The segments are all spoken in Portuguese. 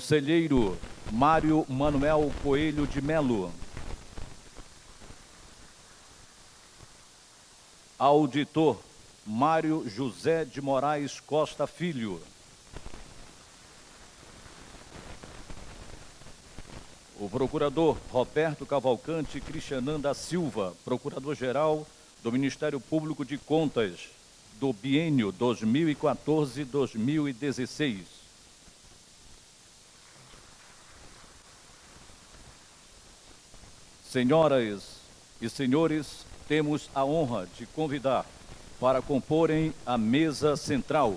Conselheiro Mário Manuel Coelho de Melo. Auditor Mário José de Moraes Costa Filho. O procurador Roberto Cavalcante Cristianan da Silva, procurador-geral do Ministério Público de Contas do biênio 2014-2016. Senhoras e senhores, temos a honra de convidar para comporem a mesa central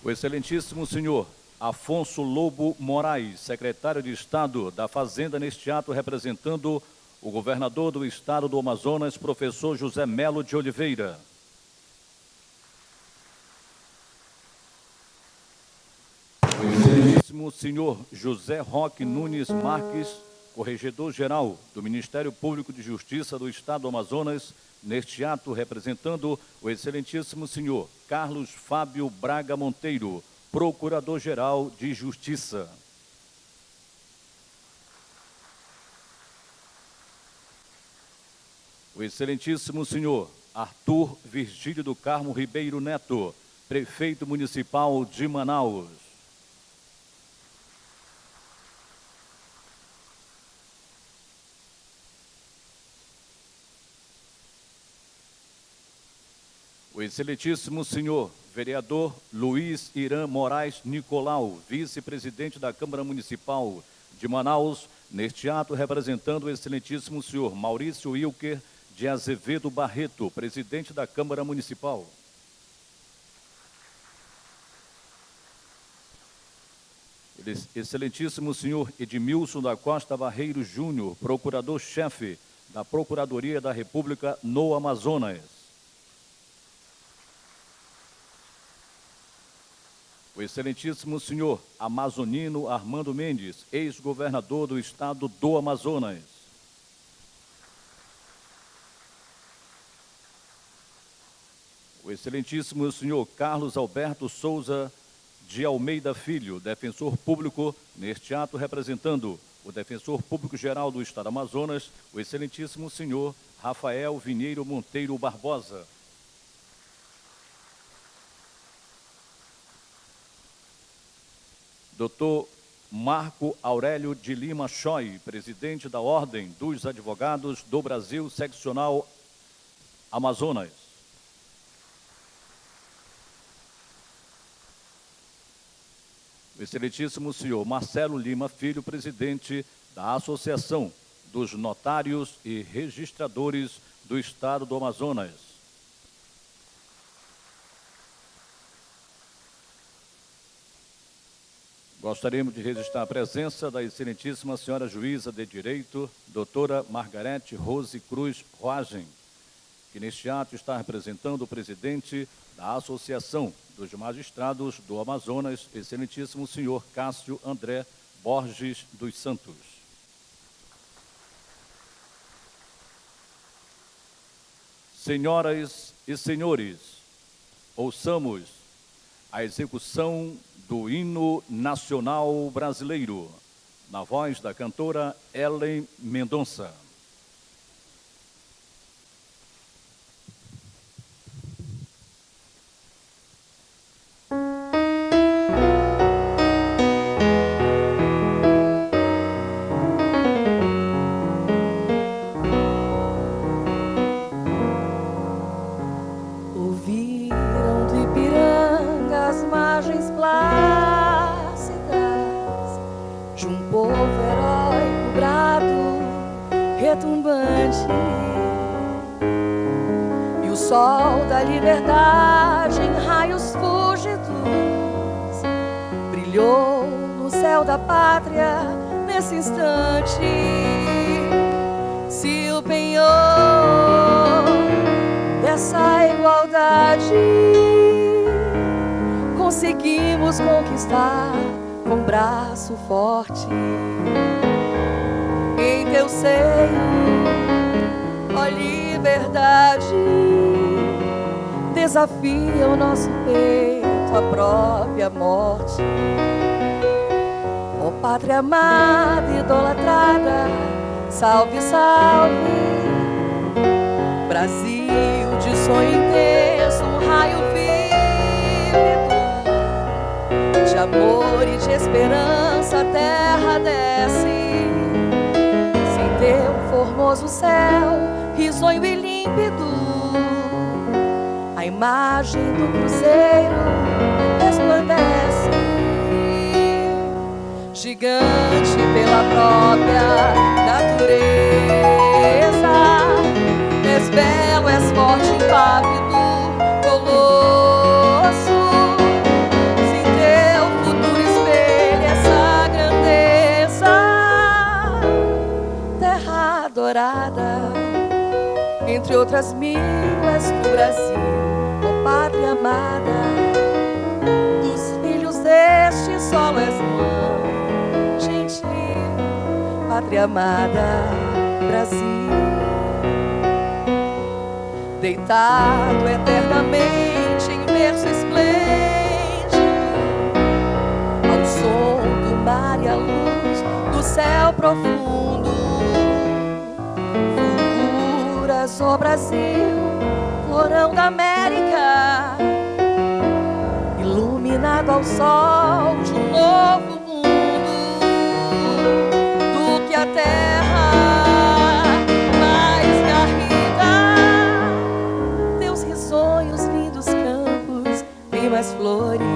o excelentíssimo senhor Afonso Lobo Moraes, secretário de Estado da Fazenda, neste ato representando o governador do Estado do Amazonas, professor José Melo de Oliveira. O excelentíssimo senhor José Roque Nunes Marques, corregedor-geral do Ministério Público de Justiça do Estado do Amazonas, neste ato representando o excelentíssimo senhor Carlos Fábio Braga Monteiro, procurador-geral de Justiça. O excelentíssimo senhor Arthur Virgílio do Carmo Ribeiro Neto, prefeito municipal de Manaus. O excelentíssimo senhor vereador Luiz Irã Moraes Nicolau, vice-presidente da Câmara Municipal de Manaus, neste ato representando o excelentíssimo senhor Maurício Wilker de Azevedo Barreto, presidente da Câmara Municipal. Excelentíssimo senhor Edmilson da Costa Barreiro Júnior, procurador-chefe da Procuradoria da República no Amazonas. O excelentíssimo senhor amazonino Armando Mendes, ex-governador do Estado do Amazonas. O excelentíssimo senhor Carlos Alberto Souza de Almeida Filho, defensor público, neste ato representando o defensor público-geral do Estado do Amazonas, o excelentíssimo senhor Rafael Vinheiro Monteiro Barbosa. Dr. Marco Aurélio de Lima Choi, presidente da Ordem dos Advogados do Brasil, seccional Amazonas. O excelentíssimo senhor Marcelo Lima Filho, presidente da Associação dos Notários e Registradores do Estado do Amazonas. Gostaríamos de registrar a presença da excelentíssima senhora juíza de Direito, doutora Margarete Rose Cruz Roagen, que neste ato está representando o presidente da Associação dos Magistrados do Amazonas, excelentíssimo senhor Cássio André Borges dos Santos. Senhoras e senhores, ouçamos a execução do hino nacional brasileiro, na voz da cantora Ellen Mendonça. Ouviram do Ipiranga as margens plácidas de um povo heróico, brado, retumbante, e o sol da liberdade em raios fúlgidos brilhou no céu da pátria nesse instante. Se o penhor dessa igualdade conseguimos conquistar com braço forte, em teu seio, ó liberdade, desafia o nosso peito tua própria morte. Ó pátria amada, idolatrada, salve, salve. Brasil de sonho intenso, um raio vívido de amor e de esperança, a terra desce. Sem teu formoso céu, risonho e límpido, a imagem do cruzeiro resplandece. Gigante pela própria natureza, és belo, és forte, impávido, colosso. Se teu futuro espelha essa grandeza, terra adorada, entre outras mil és tu, Brasil, ó pátria amada. Dos filhos deste solo és mãe, gentil, pátria amada, Brasil. Deitado eternamente em berço esplêndido, ao som do mar e à luz do céu profundo, fulguras, ó Brasil, florão da América, iluminado ao sol de um novo mundo, do que a terra mais flores,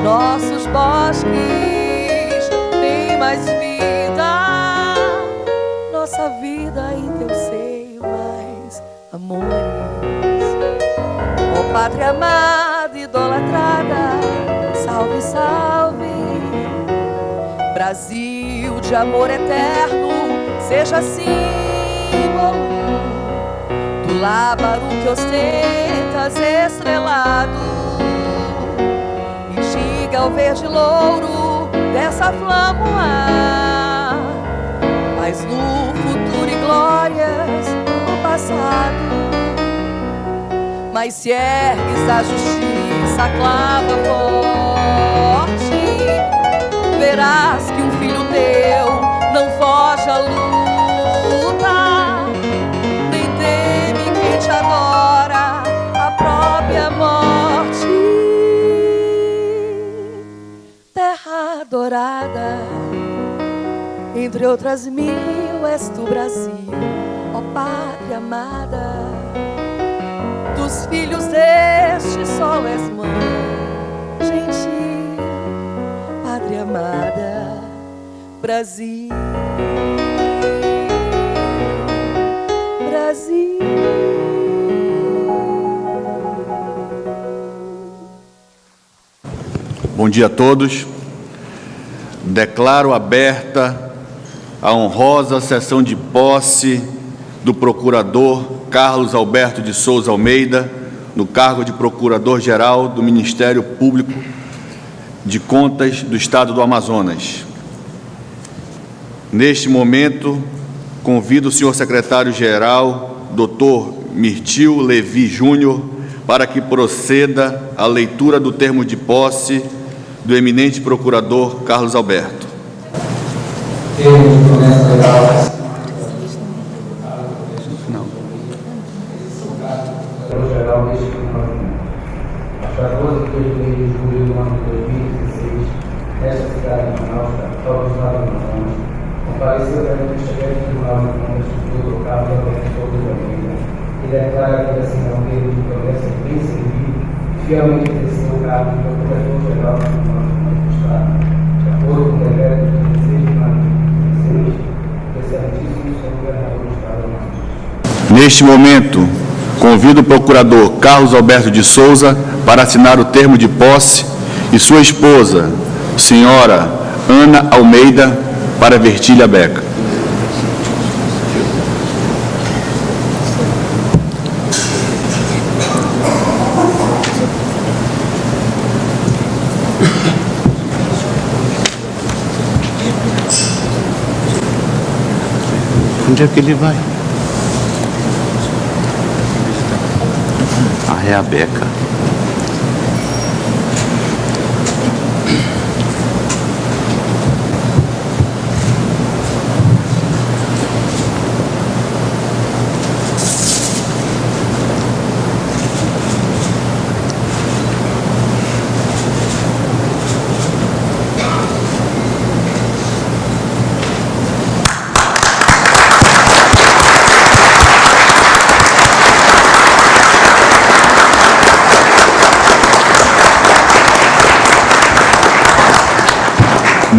nossos bosques têm mais vida, nossa vida em teu seio mais amores. Ó pátria amada, idolatrada, salve, salve. Brasil de amor eterno, seja símbolo do lábaro que ostentas estrelado, indiga o verde louro dessa flâmula, mas no futuro e glórias do passado. Mas se ergues a justiça, a clava forte, verás que um filho teu não foge à luta, nem teme quem te adora a própria morte. Terra adorada, entre outras mil és tu, Brasil, ó pátria amada. Dos filhos deste solo és mãe, gentil, pátria amada, Brasil, Brasil. Bom dia a todos. Declaro aberta a honrosa sessão de posse do procurador Carlos Alberto de Souza Almeida, no cargo de Procurador-Geral do Ministério Público de Contas do Estado do Amazonas. Neste momento, convido o senhor secretário-geral, Dr. Mirtil Levi Júnior, para que proceda a leitura do termo de posse do eminente procurador Carlos Alberto. Termo de promessa legal. Geral deste tribunal. As 14 de julho do ano de 2016, nesta cidade de Manaus, capital do estado do Amazonas, compareceu perante o chefe do Tribunal de Contas, Dr. Carlos Alberto de Souza Almeida, e declara que assinar um termo de promessa bem servido e fielmente exerceu o cargo de Procurador-Geral do Tribunal de Contas do Estado, de acordo com o decreto de 16 de maio de 2016, do excelentíssimo senhor governador do estado do Amazonas. Neste momento, convido o procurador Carlos Alberto de Souza para assinar o termo de posse e sua esposa, senhora Ana Almeida, para vertir-lhe a beca. Onde é que ele vai? É a beca.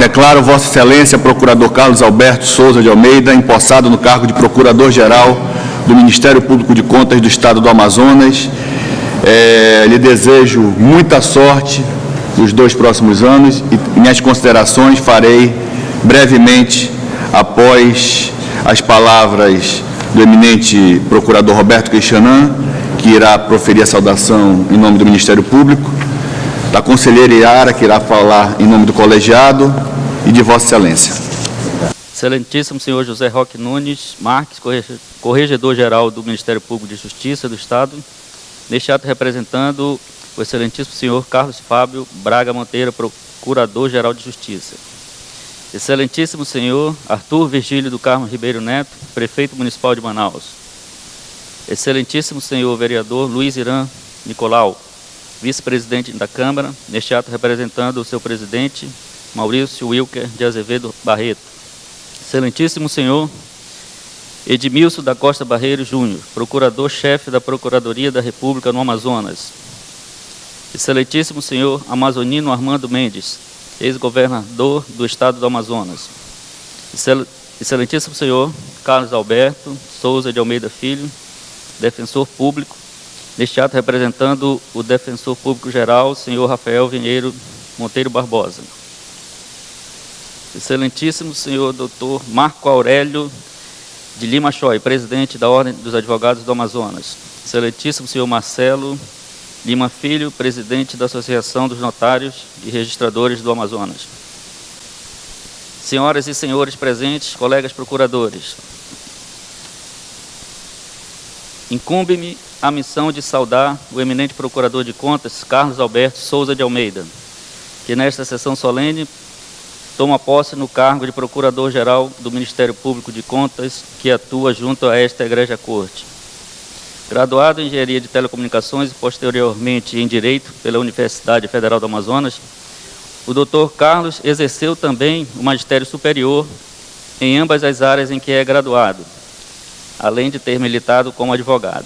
Declaro Vossa Excelência, Procurador Carlos Alberto Souza de Almeida, empossado no cargo de Procurador-Geral do Ministério Público de Contas do Estado do Amazonas. Lhe desejo muita sorte nos 2 próximos anos e minhas considerações farei brevemente após as palavras do eminente Procurador Roberto Queixanã, que irá proferir a saudação em nome do Ministério Público, da conselheira Yara, que irá falar em nome do colegiado, e de Vossa Excelência. Excelentíssimo senhor José Roque Nunes Marques, Corregedor-Geral do Ministério Público de Justiça do Estado, neste ato representando o excelentíssimo senhor Carlos Fábio Braga Monteiro, Procurador-Geral de Justiça. Excelentíssimo senhor Arthur Virgílio do Carmo Ribeiro Neto, Prefeito Municipal de Manaus. Excelentíssimo senhor Vereador Luiz Irã Nicolau, Vice-Presidente da Câmara, neste ato representando o seu Presidente, Maurício Wilker de Azevedo Barreto. Excelentíssimo senhor Edmilson da Costa Barreiro Júnior, Procurador-Chefe da Procuradoria da República no Amazonas. Excelentíssimo senhor Amazonino Armando Mendes, ex-governador do Estado do Amazonas. Excelentíssimo senhor Carlos Alberto Souza de Almeida Filho, Defensor Público, neste ato representando o Defensor Público-Geral, senhor Rafael Vinheiro Monteiro Barbosa. Excelentíssimo senhor Dr. Marco Aurélio de Lima Choi, Presidente da Ordem dos Advogados do Amazonas. Excelentíssimo senhor Marcelo Lima Filho, Presidente da Associação dos Notários e Registradores do Amazonas. Senhoras e senhores presentes, colegas procuradores, incumbe-me a missão de saudar o eminente Procurador de Contas, Carlos Alberto Souza de Almeida, que nesta sessão solene toma posse no cargo de Procurador-Geral do Ministério Público de Contas, que atua junto a esta Egrégia Corte. Graduado em Engenharia de Telecomunicações e posteriormente em Direito pela Universidade Federal do Amazonas, o Dr. Carlos exerceu também o magistério superior em ambas as áreas em que é graduado, além de ter militado como advogado.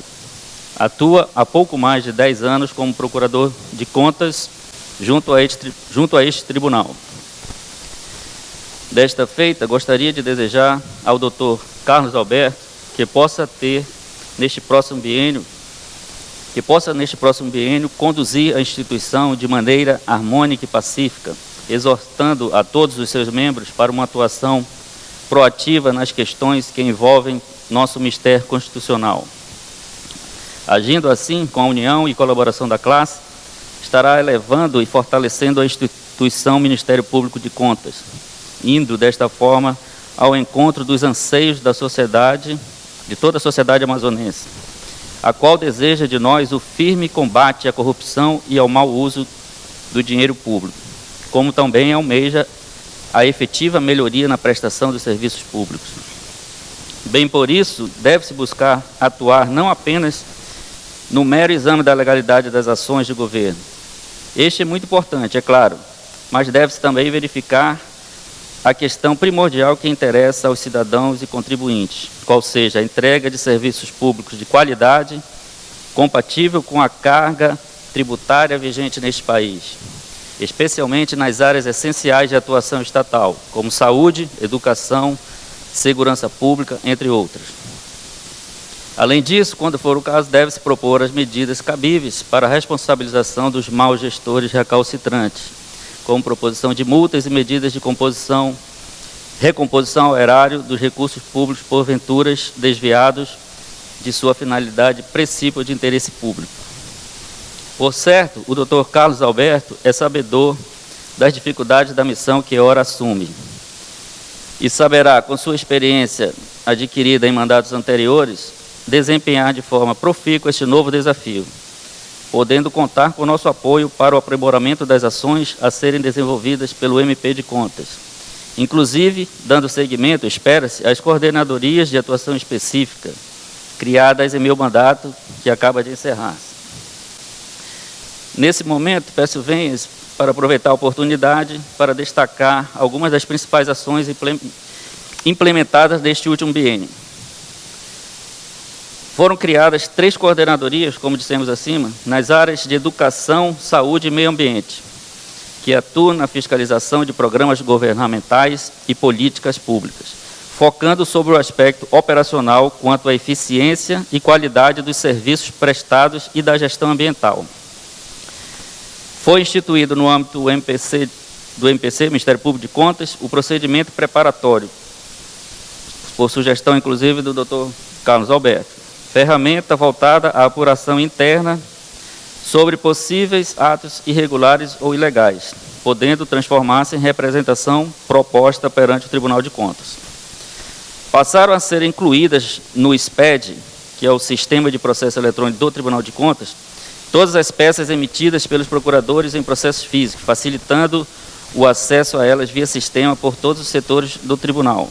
Atua há pouco mais de 10 anos como Procurador de Contas junto a este tribunal. Desta feita, gostaria de desejar ao Dr. Carlos Alberto que possa neste próximo biênio, conduzir a instituição de maneira harmônica e pacífica, exortando a todos os seus membros para uma atuação proativa nas questões que envolvem nosso mistério constitucional. Agindo assim, com a união e colaboração da classe, estará elevando e fortalecendo a instituição Ministério Público de Contas, indo desta forma ao encontro dos anseios da sociedade, de toda a sociedade amazonense, a qual deseja de nós o firme combate à corrupção e ao mau uso do dinheiro público, como também almeja a efetiva melhoria na prestação dos serviços públicos. Bem por isso, deve-se buscar atuar não apenas no mero exame da legalidade das ações de governo. Este é muito importante, é claro, mas deve-se também verificar a questão primordial que interessa aos cidadãos e contribuintes, qual seja a entrega de serviços públicos de qualidade, compatível com a carga tributária vigente neste país, especialmente nas áreas essenciais de atuação estatal, como saúde, educação, segurança pública, entre outras. Além disso, quando for o caso, deve-se propor as medidas cabíveis para a responsabilização dos maus gestores recalcitrantes, como proposição de multas e medidas de recomposição ao erário dos recursos públicos porventura desviados de sua finalidade principal de interesse público. Por certo, o Dr. Carlos Alberto é sabedor das dificuldades da missão que ora assume e saberá, com sua experiência adquirida em mandatos anteriores, desempenhar de forma profícua este novo desafio, podendo contar com nosso apoio para o aprimoramento das ações a serem desenvolvidas pelo MP de Contas, inclusive dando seguimento, espera-se, às coordenadorias de atuação específica, criadas em meu mandato, que acaba de encerrar-se. Nesse momento, peço venhas para aproveitar a oportunidade para destacar algumas das principais ações implementadas neste último biênio. Foram criadas 3 coordenadorias, como dissemos acima, nas áreas de educação, saúde e meio ambiente, que atua na fiscalização de programas governamentais e políticas públicas, focando sobre o aspecto operacional quanto à eficiência e qualidade dos serviços prestados e da gestão ambiental. Foi instituído no âmbito do MPC, Ministério Público de Contas, o procedimento preparatório, por sugestão, inclusive, do Dr. Carlos Alberto, ferramenta voltada à apuração interna sobre possíveis atos irregulares ou ilegais, podendo transformar-se em representação proposta perante o Tribunal de Contas. Passaram a ser incluídas no SPED, que é o Sistema de Processo Eletrônico do Tribunal de Contas, todas as peças emitidas pelos procuradores em processos físicos, facilitando o acesso a elas via sistema por todos os setores do Tribunal.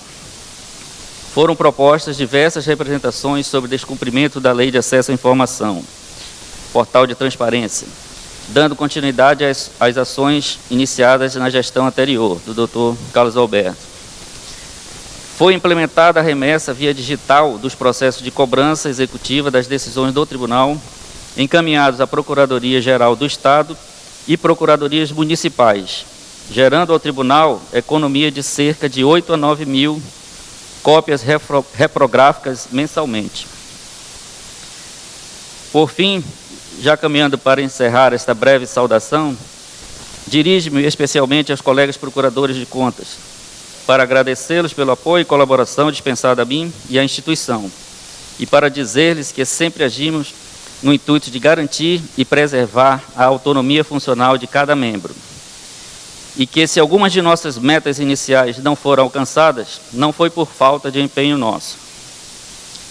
Foram propostas diversas representações sobre descumprimento da Lei de Acesso à Informação, portal de transparência, dando continuidade às ações iniciadas na gestão anterior, do Dr. Carlos Alberto. Foi implementada a remessa via digital dos processos de cobrança executiva das decisões do Tribunal, encaminhados à Procuradoria-Geral do Estado e Procuradorias Municipais, gerando ao Tribunal economia de cerca de 8 a 9 mil cópias reprográficas mensalmente. Por fim, já caminhando para encerrar esta breve saudação, dirijo-me especialmente aos colegas procuradores de contas, para agradecê-los pelo apoio e colaboração dispensada a mim e à instituição, e para dizer-lhes que sempre agimos no intuito de garantir e preservar a autonomia funcional de cada membro, e que se algumas de nossas metas iniciais não foram alcançadas, não foi por falta de empenho nosso.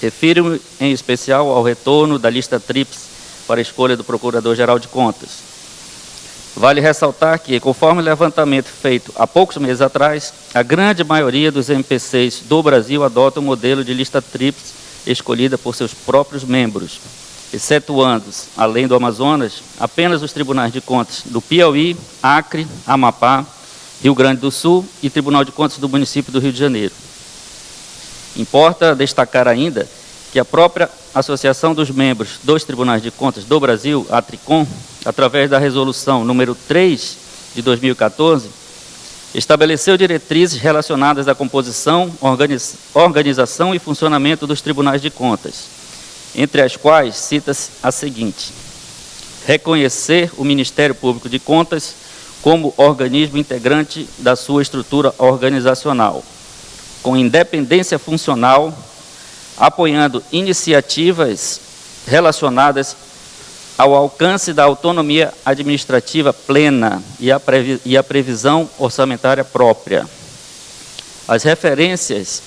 Refiro-me em especial ao retorno da lista tríplice para a escolha do Procurador-Geral de Contas. Vale ressaltar que, conforme o levantamento feito há poucos meses atrás, a grande maioria dos MPCs do Brasil adota o modelo de lista tríplice escolhida por seus próprios membros, excetuando, além do Amazonas, apenas os tribunais de contas do Piauí, Acre, Amapá, Rio Grande do Sul e Tribunal de Contas do município do Rio de Janeiro. Importa destacar ainda que a própria Associação dos Membros dos Tribunais de Contas do Brasil, a Tricom, através da resolução número 3 de 2014, estabeleceu diretrizes relacionadas à composição, organização e funcionamento dos tribunais de contas, entre as quais cita-se a seguinte: reconhecer o Ministério Público de Contas como organismo integrante da sua estrutura organizacional, com independência funcional, apoiando iniciativas relacionadas ao alcance da autonomia administrativa plena e a previsão orçamentária própria. As referências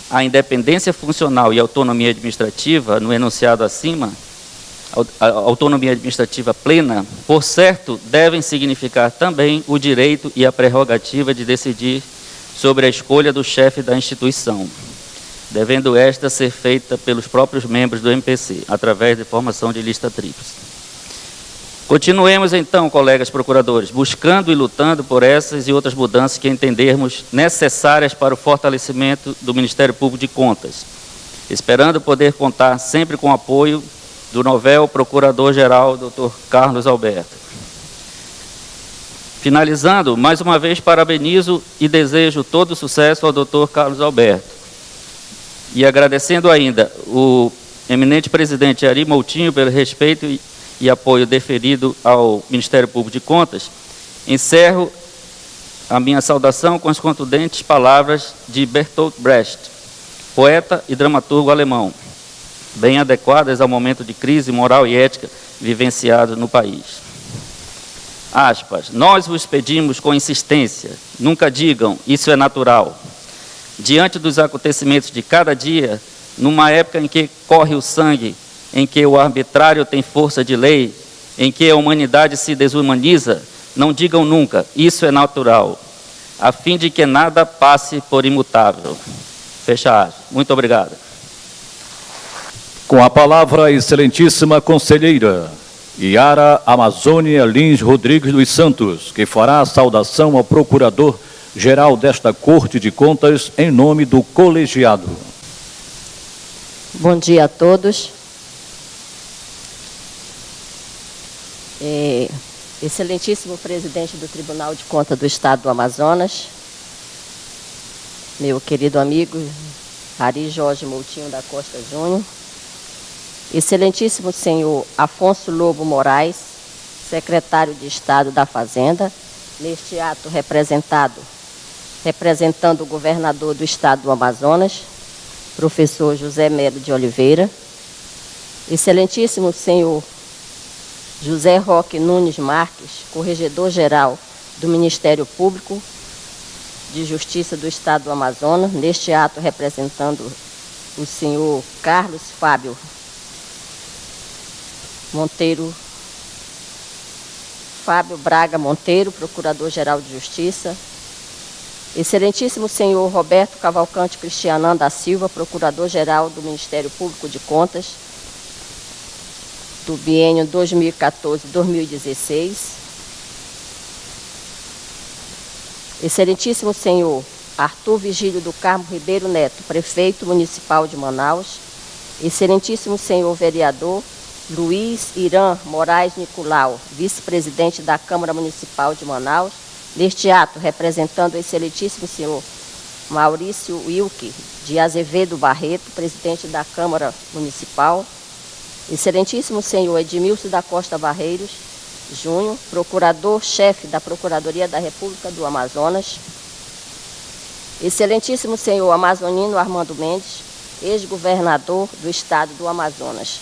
à independência funcional e autonomia administrativa, no enunciado acima, a autonomia administrativa plena, por certo, devem significar também o direito e a prerrogativa de decidir sobre a escolha do chefe da instituição, devendo esta ser feita pelos próprios membros do MPC, através de formação de lista tríplice. Continuemos então, colegas procuradores, buscando e lutando por essas e outras mudanças que entendermos necessárias para o fortalecimento do Ministério Público de Contas, esperando poder contar sempre com o apoio do novel Procurador-Geral, Dr. Carlos Alberto. Finalizando, mais uma vez parabenizo e desejo todo o sucesso ao Dr. Carlos Alberto. E agradecendo ainda o eminente presidente Ari Moutinho pelo respeito e apoio deferido ao Ministério Público de Contas, encerro a minha saudação com as contundentes palavras de Bertolt Brecht, poeta e dramaturgo alemão, bem adequadas ao momento de crise moral e ética vivenciado no país. Aspas, nós vos pedimos com insistência, nunca digam, isso é natural. Diante dos acontecimentos de cada dia, numa época em que corre o sangue, em que o arbitrário tem força de lei, em que a humanidade se desumaniza, não digam nunca, isso é natural, a fim de que nada passe por imutável. Fecha aspas. Muito obrigado. Com a palavra, a excelentíssima conselheira Yara Amazônia Lins Rodrigues dos Santos, que fará a saudação ao Procurador-Geral desta Corte de Contas em nome do colegiado. Bom dia a todos. Excelentíssimo presidente do Tribunal de Contas do Estado do Amazonas, meu querido amigo Ari Jorge Moutinho da Costa Júnior, excelentíssimo senhor Afonso Lobo Moraes, secretário de Estado da Fazenda, neste ato representando o governador do Estado do Amazonas, professor José Melo de Oliveira, excelentíssimo senhor José Roque Nunes Marques, corregedor-geral do Ministério Público de Justiça do Estado do Amazonas, neste ato representando o senhor Carlos Fábio Braga Monteiro, procurador-geral de Justiça, excelentíssimo senhor Roberto Cavalcante Cristianã da Silva, procurador-geral do Ministério Público de Contas, do biênio 2014-2016, excelentíssimo senhor Arthur Vigílio do Carmo Ribeiro Neto, prefeito municipal de Manaus, excelentíssimo senhor vereador Luiz Irã Moraes Nicolau, vice-presidente da Câmara Municipal de Manaus, neste ato representando o excelentíssimo senhor Maurício Wilke de Azevedo Barreto, presidente da Câmara Municipal, excelentíssimo senhor Edmilson da Costa Barreiros Júnior, procurador-chefe da Procuradoria da República do Amazonas, excelentíssimo senhor Amazonino Armando Mendes, ex-governador do Estado do Amazonas,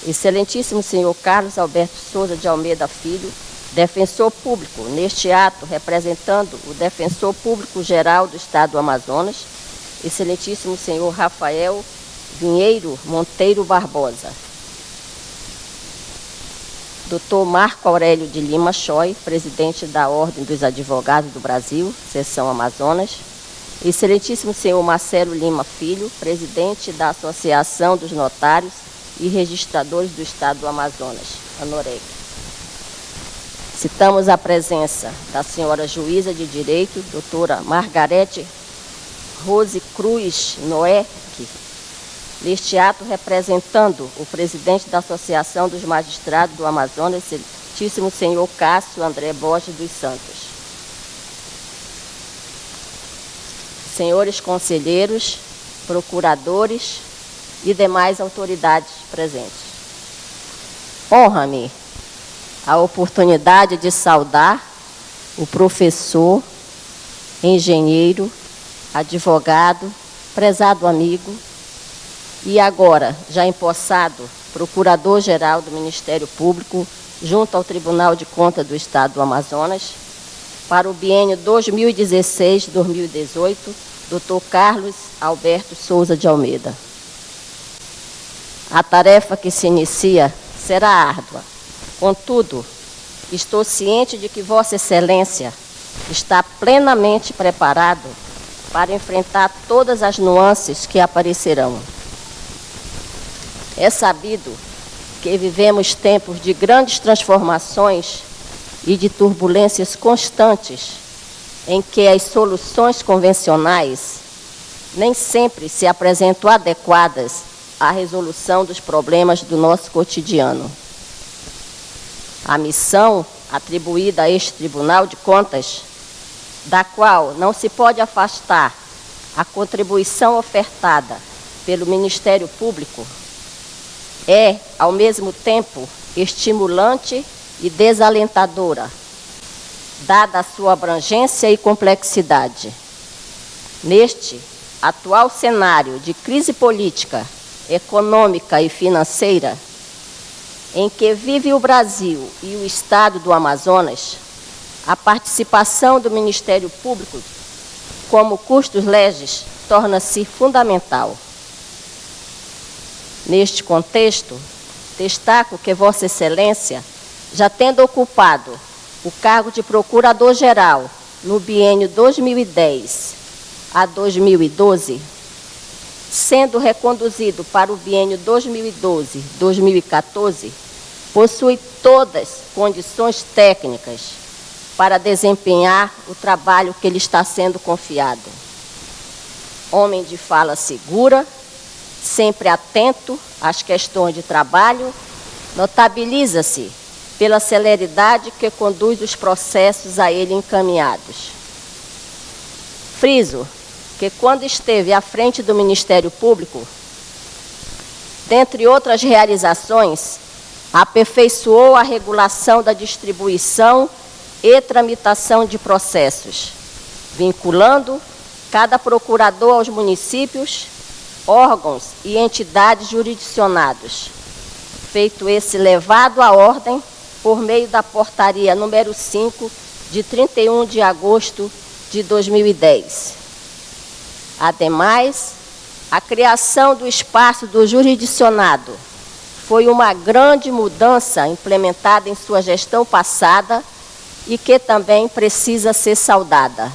excelentíssimo senhor Carlos Alberto Souza de Almeida Filho, defensor público, neste ato representando o defensor público-geral do Estado do Amazonas, excelentíssimo senhor Rafael Vinheiro Monteiro Barbosa, Dr. Marco Aurélio de Lima Choi, presidente da Ordem dos Advogados do Brasil, seção Amazonas, excelentíssimo senhor Marcelo Lima Filho, presidente da Associação dos Notários e Registradores do Estado do Amazonas, ANOREG. Citamos a presença da senhora juíza de direito, doutora Margarete Rose Cruz Noé, neste ato representando o presidente da Associação dos Magistrados do Amazonas, excelentíssimo senhor Cássio André Borges dos Santos. Senhores conselheiros, procuradores e demais autoridades presentes. Honra-me a oportunidade de saudar o professor, engenheiro, advogado, prezado amigo, e agora, já empossado, Procurador-Geral do Ministério Público, junto ao Tribunal de Contas do Estado do Amazonas, para o biênio 2016-2018, Dr. Carlos Alberto Souza de Almeida. A tarefa que se inicia será árdua. Contudo, estou ciente de que Vossa Excelência está plenamente preparado para enfrentar todas as nuances que aparecerão. É sabido que vivemos tempos de grandes transformações e de turbulências constantes, em que as soluções convencionais nem sempre se apresentam adequadas à resolução dos problemas do nosso cotidiano. A missão atribuída a este Tribunal de Contas, da qual não se pode afastar a contribuição ofertada pelo Ministério Público, é, ao mesmo tempo, estimulante e desalentadora, dada a sua abrangência e complexidade. Neste atual cenário de crise política, econômica e financeira, em que vive o Brasil e o Estado do Amazonas, a participação do Ministério Público como custos legis torna-se fundamental. Neste contexto, destaco que Vossa Excelência, já tendo ocupado o cargo de Procurador-Geral no biênio 2010 a 2012, sendo reconduzido para o biênio 2012-2014, possui todas as condições técnicas para desempenhar o trabalho que lhe está sendo confiado. Homem de fala segura, sempre atento às questões de trabalho, notabiliza-se pela celeridade que conduz os processos a ele encaminhados. Friso que, quando esteve à frente do Ministério Público, dentre outras realizações, aperfeiçoou a regulação da distribuição e tramitação de processos, vinculando cada procurador aos municípios, órgãos e entidades jurisdicionados, feito esse levado à ordem por meio da portaria número 5, de 31 de agosto de 2010. Ademais, a criação do espaço do jurisdicionado foi uma grande mudança implementada em sua gestão passada e que também precisa ser saudada.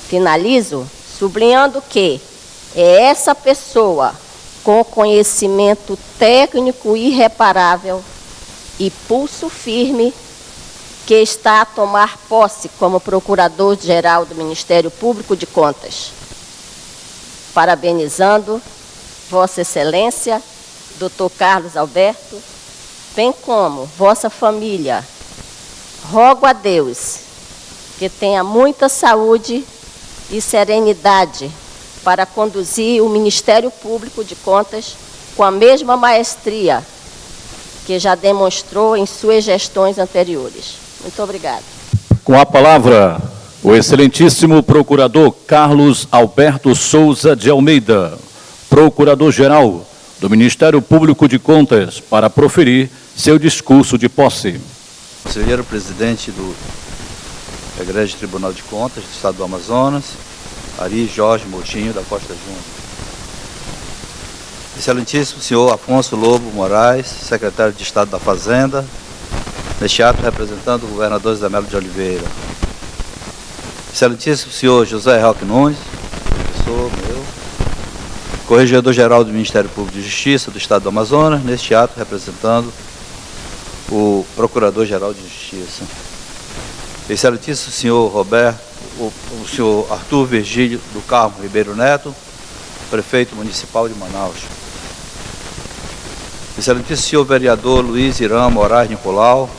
Finalizo sublinhando que é essa pessoa com conhecimento técnico irreparável e pulso firme que está a tomar posse como Procurador-Geral do Ministério Público de Contas. Parabenizando Vossa Excelência, Dr. Carlos Alberto, bem como vossa família, rogo a Deus que tenha muita saúde e serenidade para conduzir o Ministério Público de Contas com a mesma maestria que já demonstrou em suas gestões anteriores. Muito obrigada. Com a palavra, o excelentíssimo Procurador Carlos Alberto Souza de Almeida, Procurador-Geral do Ministério Público de Contas, para proferir seu discurso de posse. Conselheiro presidente do Egrégio Tribunal de Contas do Estado do Amazonas, Ari Jorge Moutinho da Costa Júnior. Excelentíssimo senhor Afonso Lobo Moraes, secretário de Estado da Fazenda, neste ato representando o governador José Melo de Oliveira. Excelentíssimo senhor José Roque Nunes, professor meu, Corregedor-Geral do Ministério Público de Justiça do Estado do Amazonas, neste ato representando o Procurador-Geral de Justiça. Excelentíssimo senhor o senhor Arthur Virgílio do Carmo Ribeiro Neto, prefeito municipal de Manaus. Excelentíssimo senhor vereador Luiz Irã Moraes Nicolau,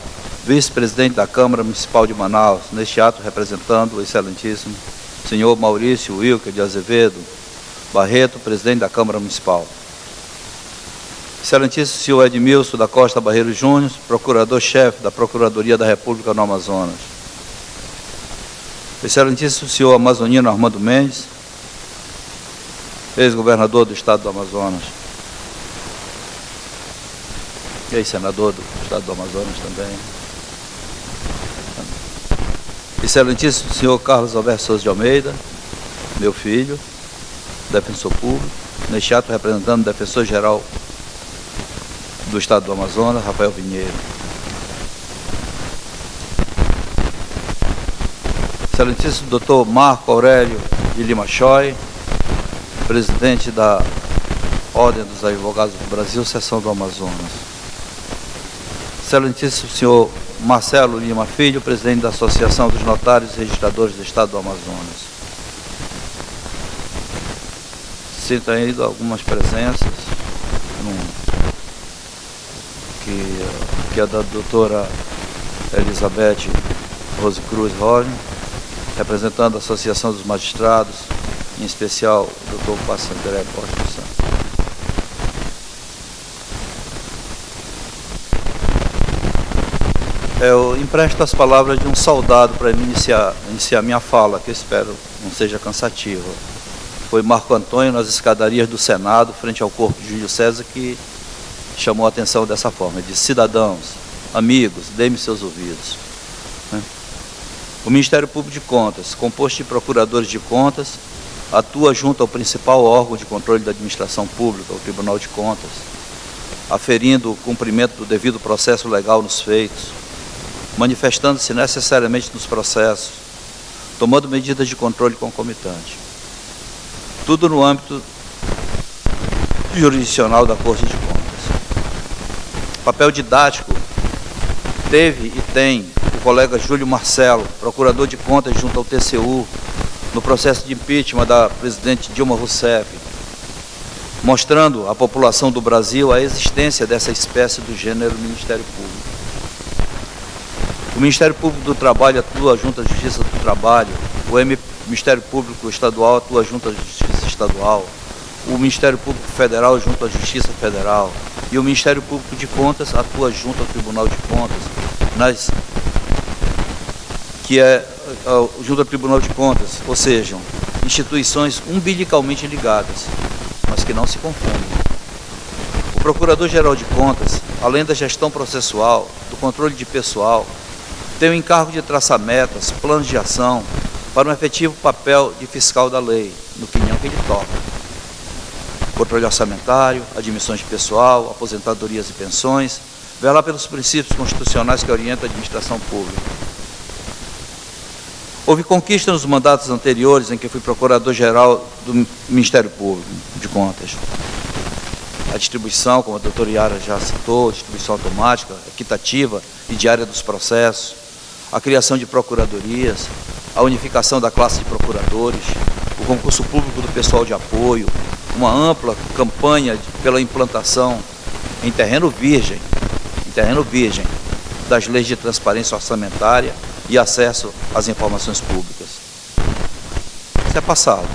vice-presidente da Câmara Municipal de Manaus, neste ato representando o excelentíssimo senhor Maurício Wilker de Azevedo Barreto, presidente da Câmara Municipal. Excelentíssimo senhor Edmilson da Costa Barreiro Júnior, procurador-chefe da Procuradoria da República no Amazonas. Excelentíssimo senhor Amazonino Armando Mendes, ex-governador do Estado do Amazonas. E ex-senador do Estado do Amazonas também. Excelentíssimo senhor Carlos Alberto Souza de Almeida, meu filho, defensor público, neste ato representando o defensor-geral do Estado do Amazonas, Rafael Vinheiro. Excelentíssimo doutor Marco Aurélio de Lima Choi, presidente da Ordem dos Advogados do Brasil, seção do Amazonas. Excelentíssimo senhor Marcelo Lima Filho, presidente da Associação dos Notários e Registradores do Estado do Amazonas. Sinto ainda algumas presenças, que é da doutora Elizabeth Rose Cruz Rolim, representando a Associação dos Magistrados, em especial o doutor Passos André Costa Santos. Eu empresto as palavras de um soldado para iniciar minha fala, que eu espero não seja cansativa. Foi Marco Antônio nas escadarias do Senado, frente ao corpo de Júlio César, que chamou a atenção dessa forma. Ele disse: cidadãos, amigos, deem-me seus ouvidos. O Ministério Público de Contas, composto de procuradores de contas, atua junto ao principal órgão de controle da administração pública, o Tribunal de Contas, aferindo o cumprimento do devido processo legal nos feitos, manifestando-se necessariamente nos processos, tomando medidas de controle concomitante. Tudo no âmbito jurisdicional da Corte de Contas. Papel didático teve e tem o colega Júlio Marcelo, procurador de contas junto ao TCU, no processo de impeachment da presidente Dilma Rousseff. mostrando à população do Brasil a existência dessa espécie do gênero Ministério Público. O Ministério Público do Trabalho atua junto à Justiça do Trabalho, o Ministério Público Estadual atua junto à Justiça Estadual, o Ministério Público Federal junto à Justiça Federal e o Ministério Público de Contas atua junto ao Tribunal de Contas, junto ao Tribunal de Contas, ou seja, instituições umbilicalmente ligadas, mas que não se confundem. O Procurador-Geral de Contas, além da gestão processual, do controle de pessoal, tem o encargo de traçar metas, planos de ação para um efetivo papel de fiscal da lei, no pinhão que ele toca. Controle orçamentário, admissões de pessoal, aposentadorias e pensões, velar pelos princípios constitucionais que orientam a administração pública. Houve conquista nos mandatos anteriores em que fui Procurador-Geral do Ministério Público de Contas. A distribuição, como a doutora Yara já citou, distribuição automática, equitativa e diária dos processos, a criação de procuradorias, a unificação da classe de procuradores, o concurso público do pessoal de apoio, uma ampla campanha pela implantação em terreno virgem, das leis de transparência orçamentária e acesso às informações públicas. Isso é passado.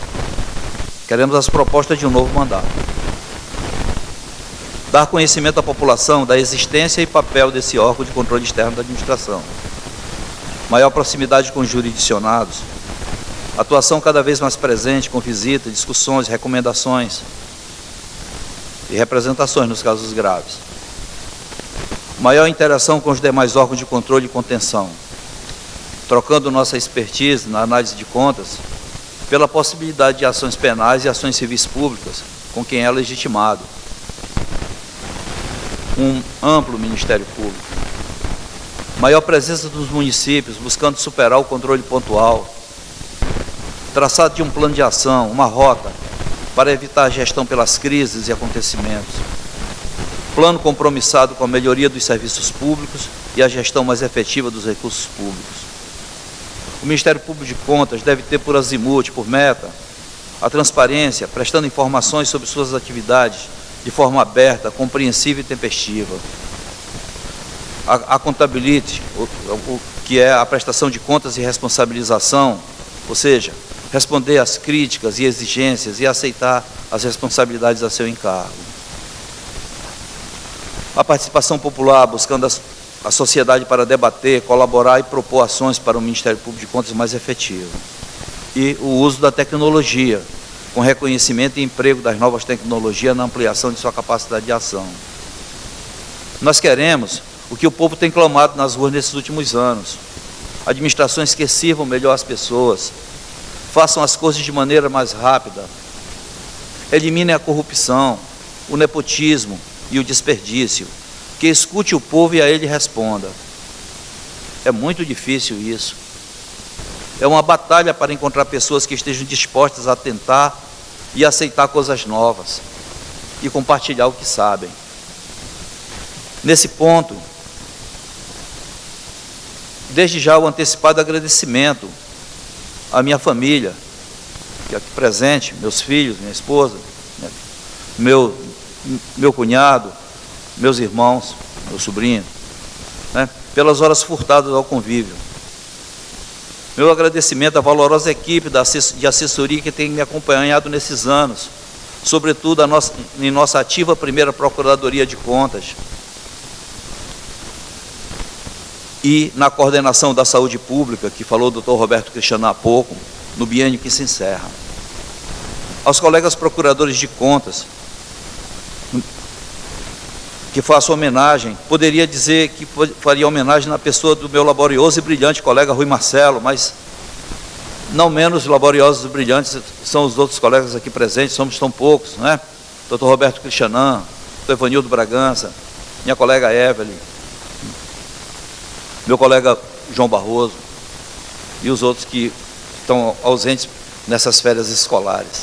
Queremos as propostas de um novo mandato. Dar conhecimento à população da existência e papel desse órgão de controle externo da administração. Maior proximidade com os jurisdicionados. Atuação cada vez mais presente com visitas, discussões, recomendações e representações nos casos graves. Maior interação com os demais órgãos de controle e contenção, trocando nossa expertise na análise de contas pela possibilidade de ações penais e ações civis públicas com quem é legitimado. Um amplo Ministério Público. Maior presença dos municípios, buscando superar o controle pontual. Traçado de um plano de ação, uma rota, para evitar a gestão pelas crises e acontecimentos. Plano compromissado com a melhoria dos serviços públicos e a gestão mais efetiva dos recursos públicos. O Ministério Público de Contas deve ter por azimute, por meta, a transparência, prestando informações sobre suas atividades de forma aberta, compreensiva e tempestiva. A contabilidade, que é a prestação de contas e responsabilização, ou seja, responder às críticas e exigências e aceitar as responsabilidades a seu encargo. A participação popular, buscando a sociedade para debater, colaborar e propor ações para um Ministério Público de Contas mais efetivo. E o uso da tecnologia, com reconhecimento e emprego das novas tecnologias na ampliação de sua capacidade de ação. Nós queremos o que o povo tem clamado nas ruas nesses últimos anos. Administrações que sirvam melhor as pessoas, façam as coisas de maneira mais rápida, eliminem a corrupção, o nepotismo e o desperdício, que escute o povo e a ele responda. É muito difícil isso. É uma batalha para encontrar pessoas que estejam dispostas a tentar e aceitar coisas novas e compartilhar o que sabem. Nesse ponto, desde já o antecipado agradecimento à minha família, que é aqui presente, meus filhos, minha esposa, meu cunhado, meus irmãos, meu sobrinho, pelas horas furtadas ao convívio. Meu agradecimento à valorosa equipe de assessoria que tem me acompanhado nesses anos, sobretudo em nossa ativa primeira Procuradoria de Contas e na coordenação da saúde pública, que falou o doutor Roberto Cristiano há pouco, no biênio que se encerra. Aos colegas procuradores de contas, que faço homenagem, poderia dizer que faria homenagem na pessoa do meu laborioso e brilhante colega Rui Marcelo, mas não menos laboriosos e brilhantes são os outros colegas aqui presentes, somos tão poucos, não é? Dr. Roberto Cristianan, Dr. Evanildo Bragança, minha colega Evelyn, meu colega João Barroso e os outros que estão ausentes nessas férias escolares.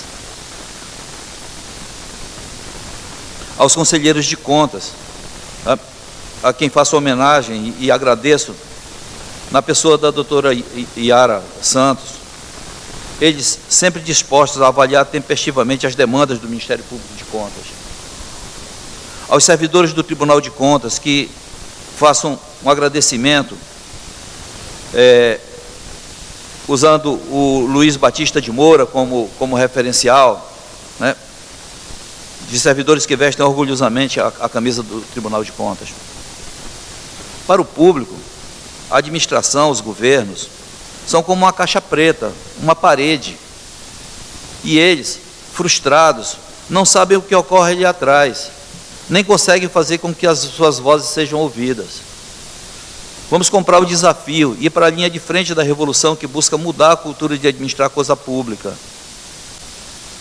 Aos conselheiros de contas, a quem faço homenagem e agradeço, na pessoa da doutora Yara Santos, eles sempre dispostos a avaliar tempestivamente as demandas do Ministério Público de Contas. Aos servidores do Tribunal de Contas, que façam um agradecimento, usando o Luiz Batista de Moura como referencial, né, de servidores que vestem orgulhosamente a camisa do Tribunal de Contas. Para o público, a administração, os governos, são como uma caixa preta, uma parede. E eles, frustrados, não sabem o que ocorre ali atrás, nem conseguem fazer com que as suas vozes sejam ouvidas. Vamos comprar o desafio, ir para a linha de frente da revolução que busca mudar a cultura de administrar coisa pública.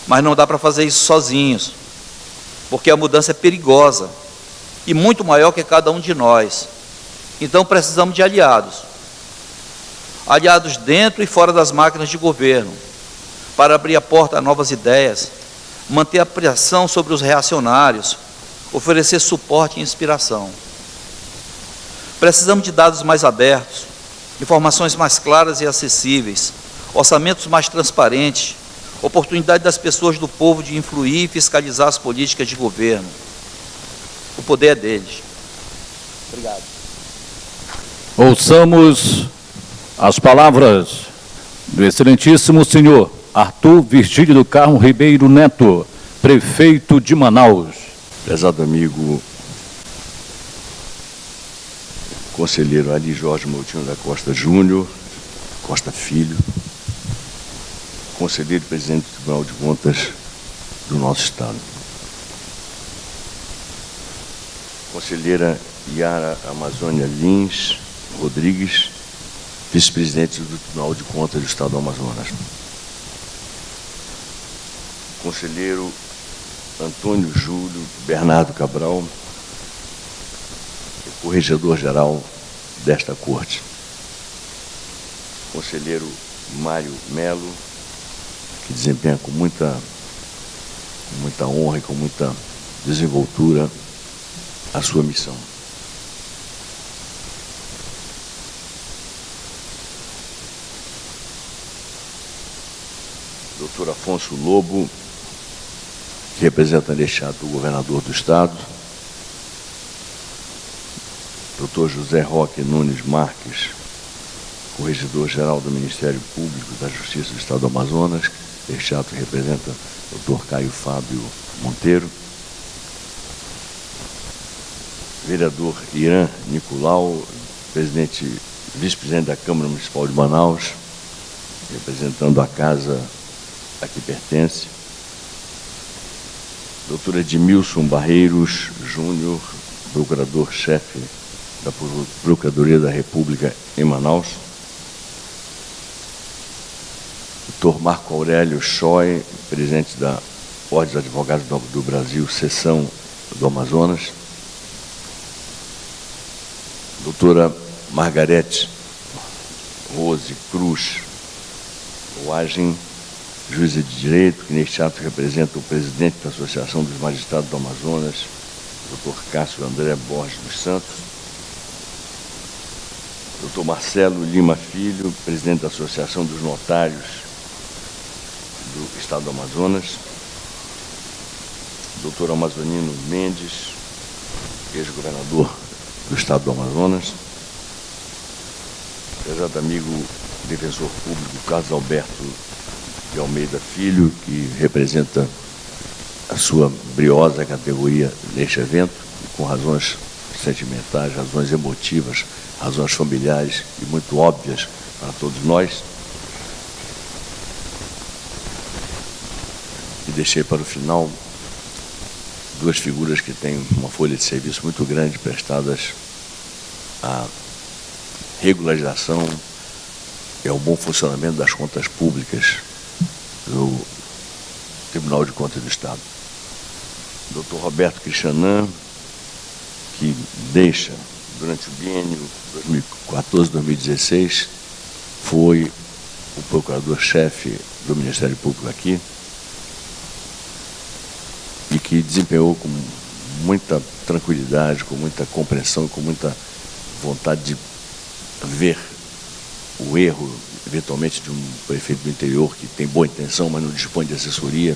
Mas não dá para fazer isso sozinhos, porque a mudança é perigosa e muito maior que cada um de nós. Então precisamos de aliados. Aliados dentro e fora das máquinas de governo, para abrir a porta a novas ideias, manter a pressão sobre os reacionários, oferecer suporte e inspiração. Precisamos de dados mais abertos, informações mais claras e acessíveis, orçamentos mais transparentes, oportunidade das pessoas do povo de influir e fiscalizar as políticas de governo. O poder é deles. Obrigado. Ouçamos as palavras do excelentíssimo senhor Arthur Virgílio do Carmo Ribeiro Neto, prefeito de Manaus. Prezado amigo conselheiro Ali Jorge Moutinho da Costa Júnior, Costa Filho, conselheiro e presidente do Tribunal de Contas do nosso Estado. Conselheira Yara Amazônia Lins Rodrigues, vice-presidente do Tribunal de Contas do Estado do Amazonas. Conselheiro Antônio Júlio Bernardo Cabral, corregedor-geral desta Corte. Conselheiro Mário Melo, que desempenha com muita honra e com muita desenvoltura a sua missão. Doutor Afonso Lobo, que representa neste ato o governador do Estado. Doutor José Roque Nunes Marques, corregedor-geral do Ministério Público da Justiça do Estado do Amazonas. Este ato representa o doutor Caio Fábio Monteiro. Vereador Irã Nicolau, vice-presidente da Câmara Municipal de Manaus, representando a casa a que pertence. Doutor Edmilson Barreiros Júnior, procurador-chefe da Procuradoria da República em Manaus. Doutor Marco Aurélio Choi, presidente da Ordem dos Advogados do Brasil, seção do Amazonas. Doutora Margarete Rose Cruz Roagem, juíza de direito, que neste ato representa o presidente da Associação dos Magistrados do Amazonas, doutor Cássio André Borges dos Santos. Doutor Marcelo Lima Filho, presidente da Associação dos Notários do Estado do Amazonas. Doutor Amazonino Mendes, ex-governador do Estado do Amazonas. Prezado amigo defensor público Carlos Alberto de Almeida Filho, que representa a sua briosa categoria neste evento, com razões sentimentais, razões emotivas, razões familiares e muito óbvias para todos nós. E deixei para o final duas figuras que têm uma folha de serviço muito grande prestadas à regularização e ao bom funcionamento das contas públicas do Tribunal de Contas do Estado. Dr. Roberto Cristianan, que deixa, durante o biênio 2014-2016, foi o procurador-chefe do Ministério Público aqui e que desempenhou com muita tranquilidade, com muita compreensão, com muita vontade de ver o erro, eventualmente de um prefeito do interior que tem boa intenção, mas não dispõe de assessoria,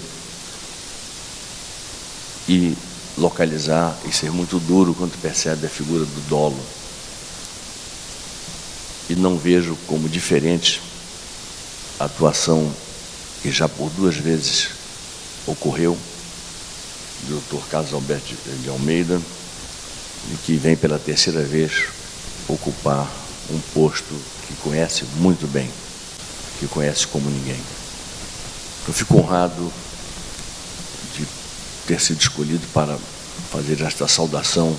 e localizar e ser muito duro quando percebe a figura do dolo. E não vejo como diferente a atuação que já por 2 vezes ocorreu do Dr. Carlos Alberto de Almeida, e que vem pela 3ª vez ocupar um posto que conhece muito bem, que conhece como ninguém. Eu fico honrado de ter sido escolhido para fazer esta saudação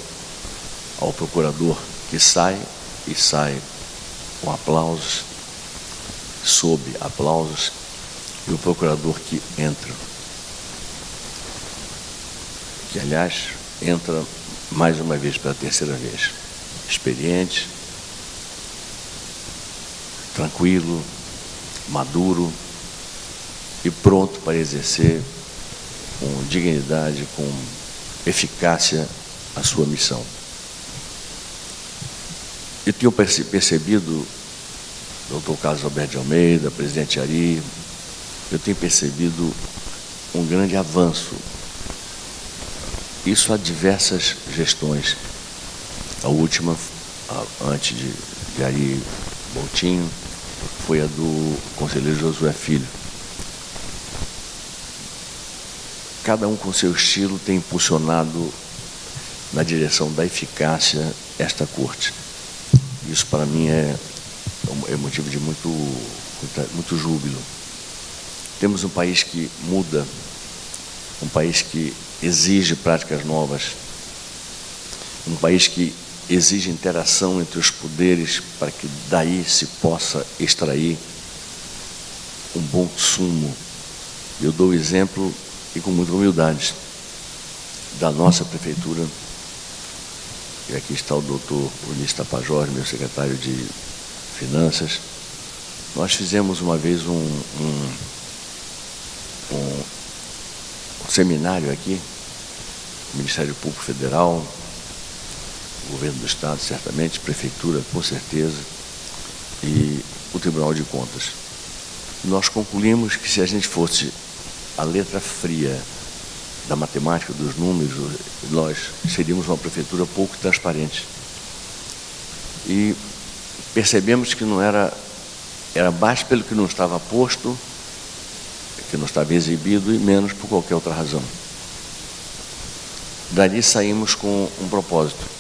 ao procurador que sai, e sai com aplausos, sob aplausos, e o procurador que entra, que aliás entra mais uma vez pela 3ª vez, experiente, tranquilo, maduro e pronto para exercer com dignidade, com eficácia a sua missão. Eu tenho percebido, doutor Carlos Alberto de Almeida, presidente Ari, eu tenho percebido um grande avanço. Isso há diversas gestões. A última, antes de Ari Boutinho, foi a do conselheiro Josué Filho. Cada um com seu estilo tem impulsionado na direção da eficácia esta corte. Isso para mim é motivo de muito júbilo. Temos um país que muda, um país que exige práticas novas, um país que exige interação entre os poderes para que daí se possa extrair um bom sumo. Eu dou o exemplo, e com muita humildade, da nossa prefeitura, e aqui está o doutor Ulisses Tapajós, meu secretário de Finanças. Nós fizemos uma vez um seminário aqui, o Ministério Público Federal, o Governo do Estado, certamente, Prefeitura, com certeza, e o Tribunal de Contas. Nós concluímos que se a gente fosse a letra fria da matemática, dos números, nós seríamos uma prefeitura pouco transparente. E percebemos que não era mais pelo que não estava posto, que não estava exibido, e menos por qualquer outra razão. Dali saímos com um propósito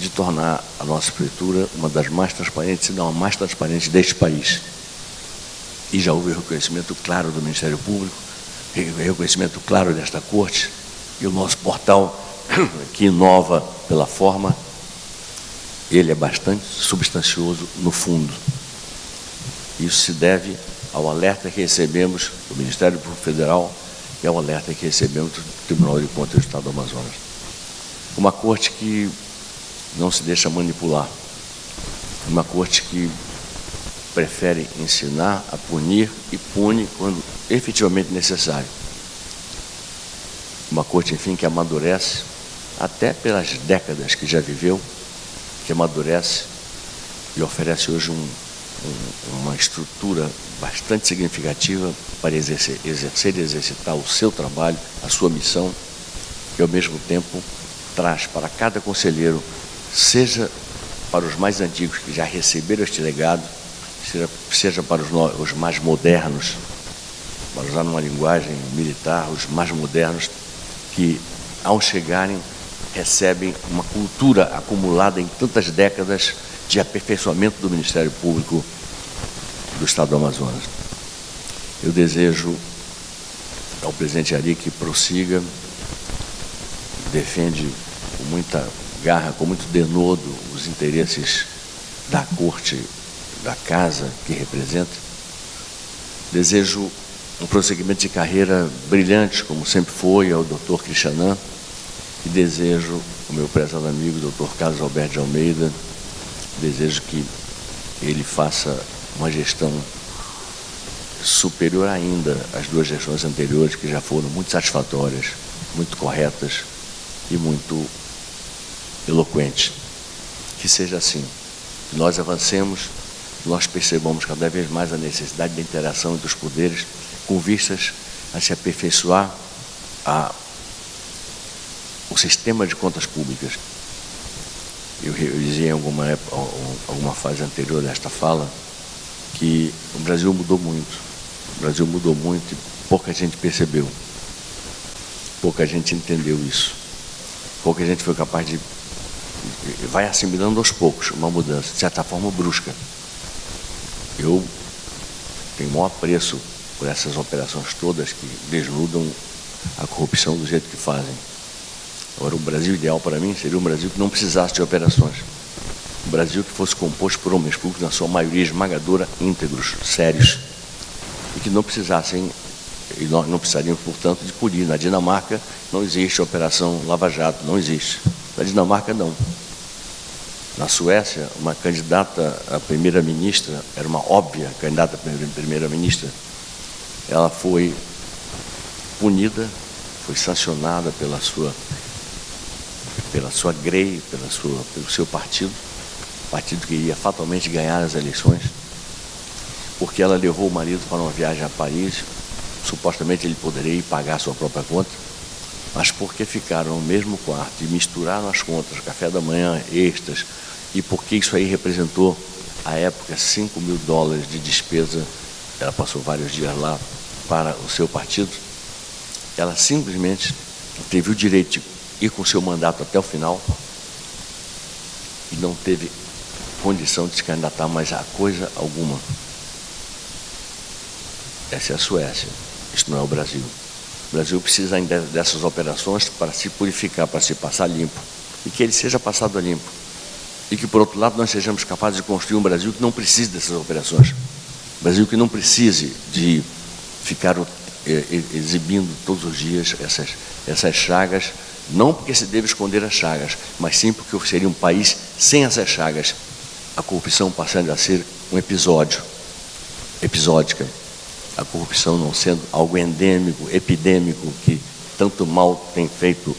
de tornar a nossa prefeitura uma das mais transparentes, se não a mais transparente deste país. E já houve reconhecimento claro do Ministério Público, reconhecimento claro desta corte, e o nosso portal, que inova pela forma, ele é bastante substancioso no fundo. Isso se deve ao alerta que recebemos do Ministério Público Federal e ao alerta que recebemos do Tribunal de Contas do Estado do Amazonas. Uma corte que não se deixa manipular, uma corte que prefere ensinar a punir e pune quando efetivamente necessário. Uma corte, enfim, que amadurece, até pelas décadas que já viveu, que amadurece e oferece hoje uma estrutura bastante significativa para exercer e exercitar o seu trabalho, a sua missão, e ao mesmo tempo traz para cada conselheiro, seja para os mais antigos que já receberam este legado, seja para os mais modernos, para usar numa linguagem militar, os mais modernos, que ao chegarem recebem uma cultura acumulada em tantas décadas de aperfeiçoamento do Ministério Público do Estado do Amazonas. Eu desejo ao presidente Ari que prossiga, defende com muita garra, com muito denodo os interesses da corte, da casa que representa. Desejo um prosseguimento de carreira brilhante, como sempre foi, ao Dr. Cristianã, e desejo o meu prezado amigo, Dr. Carlos Alberto de Almeida, desejo que ele faça uma gestão superior ainda às 2 gestões anteriores, que já foram muito satisfatórias, muito corretas e muito eloquentes. Que seja assim, que nós avancemos nós percebamos cada vez mais a necessidade da interação entre os poderes com vistas a se aperfeiçoar o sistema de contas públicas. Eu dizia em alguma fase anterior desta fala que o Brasil mudou muito. O Brasil mudou muito e pouca gente percebeu. Pouca gente entendeu isso. Pouca gente foi capaz de... Vai assimilando aos poucos uma mudança, de certa forma brusca. Eu tenho o maior apreço por essas operações todas que desnudam a corrupção do jeito que fazem. Agora, o Brasil ideal para mim seria um Brasil que não precisasse de operações. Um Brasil que fosse composto por homens públicos, na sua maioria esmagadora, íntegros, sérios, e que não precisassem, e nós não precisaríamos, portanto, de polir. Na Dinamarca não existe a Operação Lava Jato, não existe. Na Dinamarca, não. Na Suécia, uma candidata a primeira-ministra, era uma óbvia candidata a primeira-ministra, ela foi punida, foi sancionada pela sua GREI, pelo seu partido que iria fatalmente ganhar as eleições, porque ela levou o marido para uma viagem a Paris, supostamente ele poderia ir pagar a sua própria conta, mas porque ficaram no mesmo quarto e misturaram as contas, café da manhã, extras, e porque isso aí representou, à época, $5.000 de despesa, ela passou vários dias lá para o seu partido, ela simplesmente teve o direito de ir com o seu mandato até o final e não teve condição de se candidatar mais a coisa alguma. Essa é a Suécia, isso não é o Brasil. O Brasil precisa ainda dessas operações para se purificar, para se passar limpo, e que ele seja passado a limpo. E que, por outro lado, nós sejamos capazes de construir um Brasil que não precise dessas operações. Um Brasil que não precise de ficar exibindo todos os dias essas chagas, não porque se deve esconder as chagas, mas sim porque seria um país sem essas chagas. A corrupção passando a ser um episódio, episódica. A corrupção não sendo algo endêmico, epidêmico, que tanto mal tem feito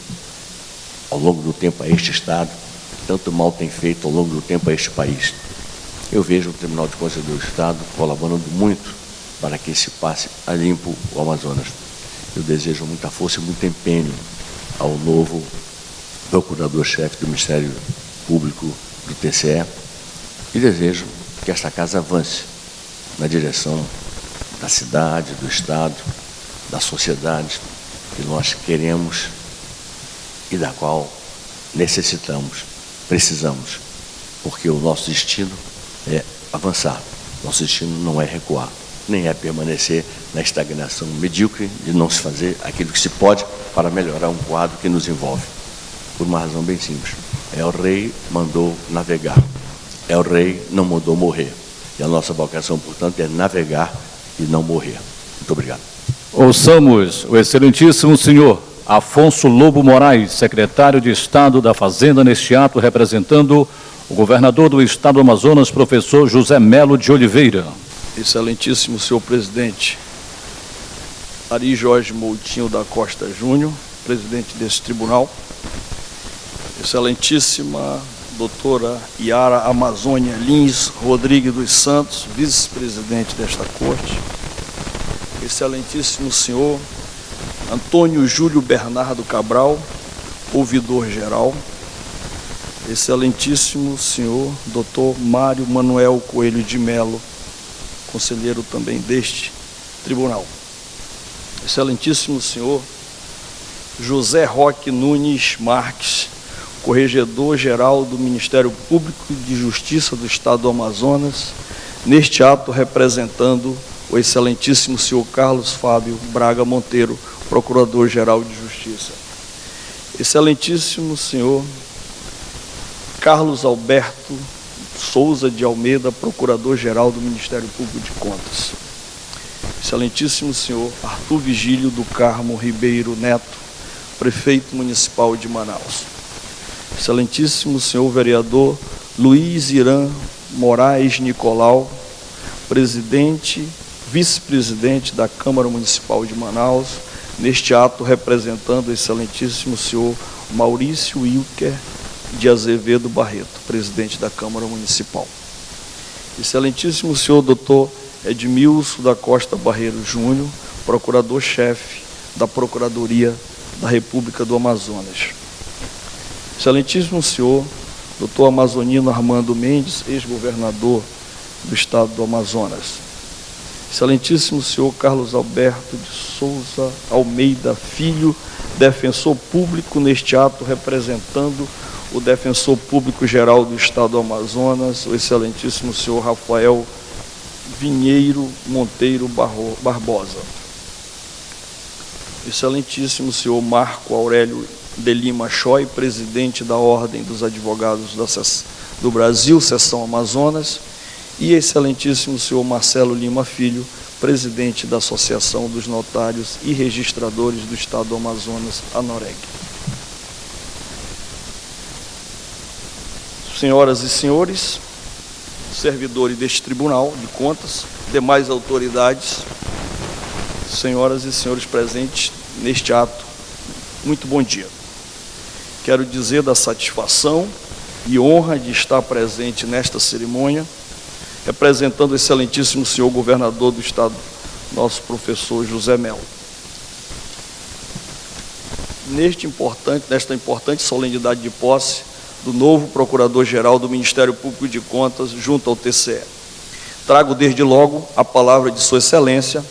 ao longo do tempo a este Estado, tanto mal tem feito ao longo do tempo a este país. Eu vejo o Tribunal de Contas do Estado colaborando muito para que se passe a limpo o Amazonas. Eu desejo muita força e muito empenho ao novo procurador-chefe do Ministério Público do TCE e desejo que esta casa avance na direção da cidade, do Estado, da sociedade que nós queremos e da qual necessitamos, precisamos, porque o nosso destino é avançar, nosso destino não é recuar, nem é permanecer na estagnação medíocre de não se fazer aquilo que se pode para melhorar um quadro que nos envolve. Por uma razão bem simples. El Rei mandou navegar. El Rei não mandou morrer. E a nossa vocação, portanto, é navegar e não morrer. Muito obrigado. Ouçamos o excelentíssimo senhor Afonso Lobo Moraes, secretário de Estado da Fazenda, neste ato, representando o governador do Estado do Amazonas, professor José Melo de Oliveira. Excelentíssimo senhor presidente Ari Jorge Moutinho da Costa Júnior, presidente desse tribunal, excelentíssima doutora Yara Amazônia Lins Rodrigues dos Santos, vice-presidente desta corte, excelentíssimo senhor Antônio Júlio Bernardo Cabral, ouvidor-geral, excelentíssimo senhor doutor Mário Manuel Coelho de Melo, conselheiro também deste tribunal. Excelentíssimo senhor José Roque Nunes Marques, corregedor-geral do Ministério Público de Justiça do Estado do Amazonas, neste ato representando o excelentíssimo senhor Carlos Fábio Braga Monteiro, procurador-geral de Justiça. Excelentíssimo senhor Carlos Alberto Souza de Almeida, procurador-geral do Ministério Público de Contas. Excelentíssimo senhor Arthur Vigílio do Carmo Ribeiro Neto, prefeito municipal de Manaus. Excelentíssimo senhor vereador Luiz Irã Moraes Nicolau, presidente, vice-presidente da Câmara Municipal de Manaus, neste ato representando o excelentíssimo senhor Maurício Wilker de Azevedo Barreto, presidente da Câmara Municipal. Excelentíssimo senhor doutor Edmilson da Costa Barreiro Júnior, procurador-chefe da Procuradoria da República do Amazonas. Excelentíssimo senhor doutor Amazonino Armando Mendes, ex-governador do estado do Amazonas. Excelentíssimo senhor Carlos Alberto de Souza Almeida Filho, defensor público neste ato, representando o defensor público-geral do estado do Amazonas, o excelentíssimo senhor Rafael Vinheiro Monteiro Barbosa. Excelentíssimo senhor Marco Aurélio de Lima Choi, presidente da Ordem dos Advogados do Brasil, Seção Amazonas, e excelentíssimo senhor Marcelo Lima Filho, presidente da Associação dos Notários e Registradores do Estado do Amazonas, ANOREG. Senhoras e senhores, servidores deste Tribunal de Contas, demais autoridades, senhoras e senhores presentes neste ato, muito bom dia. Quero dizer da satisfação e honra de estar presente nesta cerimônia, representando o excelentíssimo senhor governador do estado, nosso professor José Melo. Nesta importante solenidade de posse do novo Procurador-Geral do Ministério Público de Contas junto ao TCE. Trago desde logo a palavra de Sua Excelência,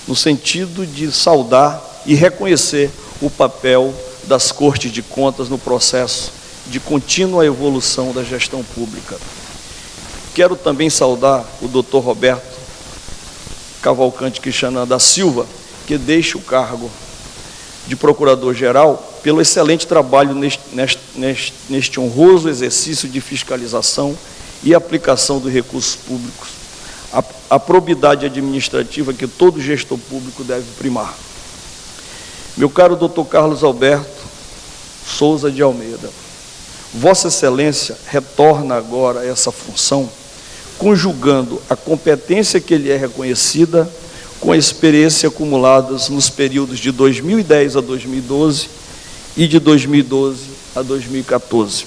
no sentido de saudar e reconhecer o papel das Cortes de Contas no processo de contínua evolução da gestão pública. Quero também saudar o doutor Roberto Cavalcante Cristiana da Silva, que deixa o cargo de Procurador-Geral pelo excelente trabalho neste honroso exercício de fiscalização e aplicação dos recursos públicos, a probidade administrativa que todo gestor público deve primar. Meu caro doutor Carlos Alberto Souza de Almeida, Vossa Excelência retorna agora a essa função, conjugando a competência que lhe é reconhecida com a experiência acumuladas nos períodos de 2010 a 2012 e de 2012 a 2014.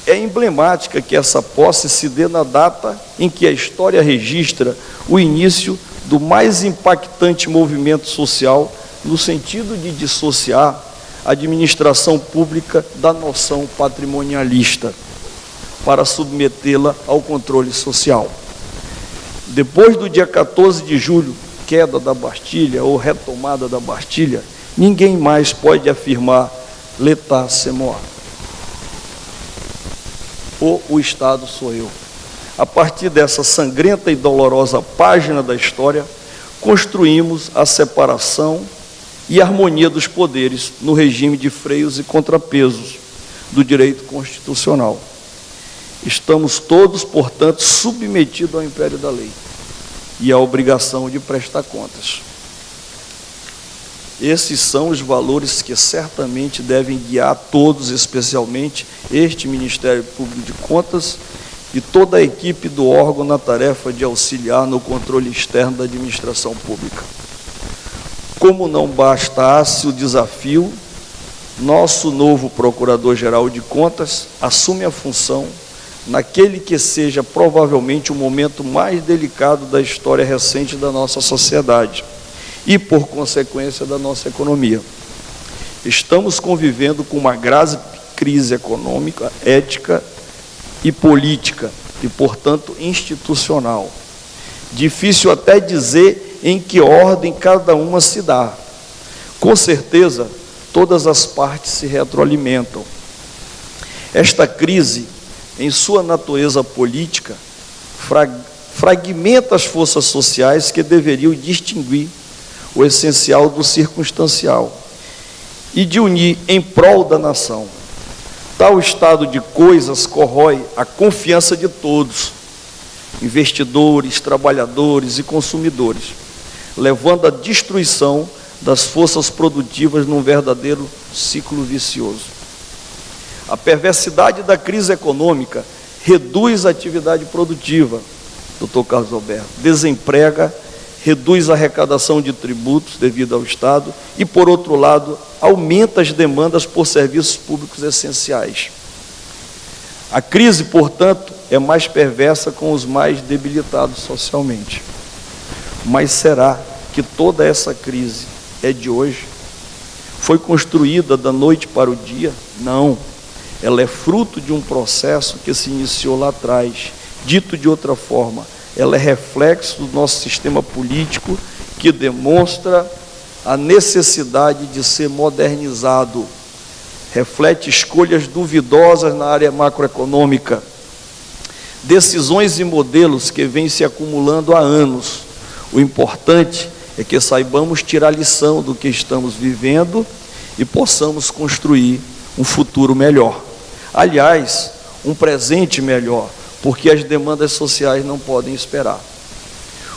É emblemática que essa posse se dê na data em que a história registra o início do mais impactante movimento social no sentido de dissociar a administração pública da noção patrimonialista, para submetê-la ao controle social. Depois do dia 14 de julho, queda da Bastilha ou retomada da Bastilha, ninguém mais pode afirmar l'état c'est moi, ou o Estado sou eu. A partir dessa sangrenta e dolorosa página da história, construímos a separação e harmonia dos poderes no regime de freios e contrapesos do direito constitucional. Estamos todos, portanto, submetidos ao império da lei e à obrigação de prestar contas. Esses são os valores que certamente devem guiar todos, especialmente este Ministério Público de Contas e toda a equipe do órgão na tarefa de auxiliar no controle externo da administração pública. Como não bastasse o desafio, nosso novo Procurador-Geral de Contas assume a função naquele que seja provavelmente o momento mais delicado da história recente da nossa sociedade e, por consequência, da nossa economia. Estamos convivendo com uma grave crise econômica, ética e política e, portanto, institucional. Difícil até dizer em que ordem cada uma se dá. Com certeza, todas as partes se retroalimentam. Esta crise, em sua natureza política, fragmenta as forças sociais que deveriam distinguir o essencial do circunstancial e de unir em prol da nação. Tal estado de coisas corrói a confiança de todos, investidores, trabalhadores e consumidores, levando à destruição das forças produtivas num verdadeiro ciclo vicioso. A perversidade da crise econômica reduz a atividade produtiva, doutor Carlos Alberto, desemprega, reduz a arrecadação de tributos devido ao Estado e, por outro lado, aumenta as demandas por serviços públicos essenciais. A crise, portanto, é mais perversa com os mais debilitados socialmente. Mas será que toda essa crise é de hoje? Foi construída da noite para o dia? Não. Ela é fruto de um processo que se iniciou lá atrás. Dito de outra forma, ela é reflexo do nosso sistema político que demonstra a necessidade de ser modernizado. Reflete escolhas duvidosas na área macroeconômica, decisões e modelos que vêm se acumulando há anos. O importante é que saibamos tirar lição do que estamos vivendo e possamos construir um futuro melhor. Aliás, um presente melhor, porque as demandas sociais não podem esperar.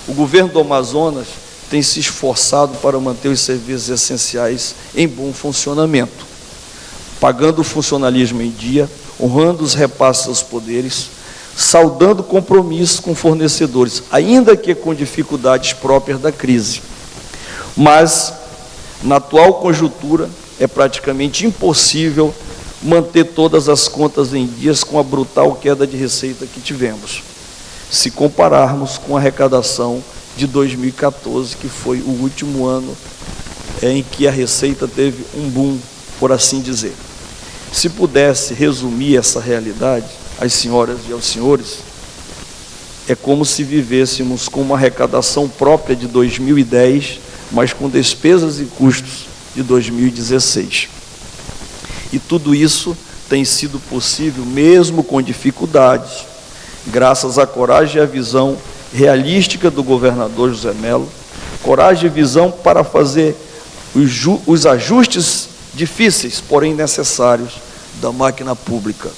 O governo do Amazonas tem se esforçado para manter os serviços essenciais em bom funcionamento, pagando o funcionalismo em dia, honrando os repasses aos poderes, saudando compromissos com fornecedores, ainda que com dificuldades próprias da crise. Mas, na atual conjuntura, é praticamente impossível manter todas as contas em dias com a brutal queda de receita que tivemos, se compararmos com a arrecadação de 2014, que foi o último ano em que a receita teve um boom, por assim dizer. Se pudesse resumir essa realidade, às senhoras e aos senhores, é como se vivêssemos com uma arrecadação própria de 2010, mas com despesas e custos de 2016. E tudo isso tem sido possível, mesmo com dificuldades, graças à coragem e à visão realística do governador José Mello, coragem e visão para fazer os ajustes difíceis, porém necessários, da máquina pública.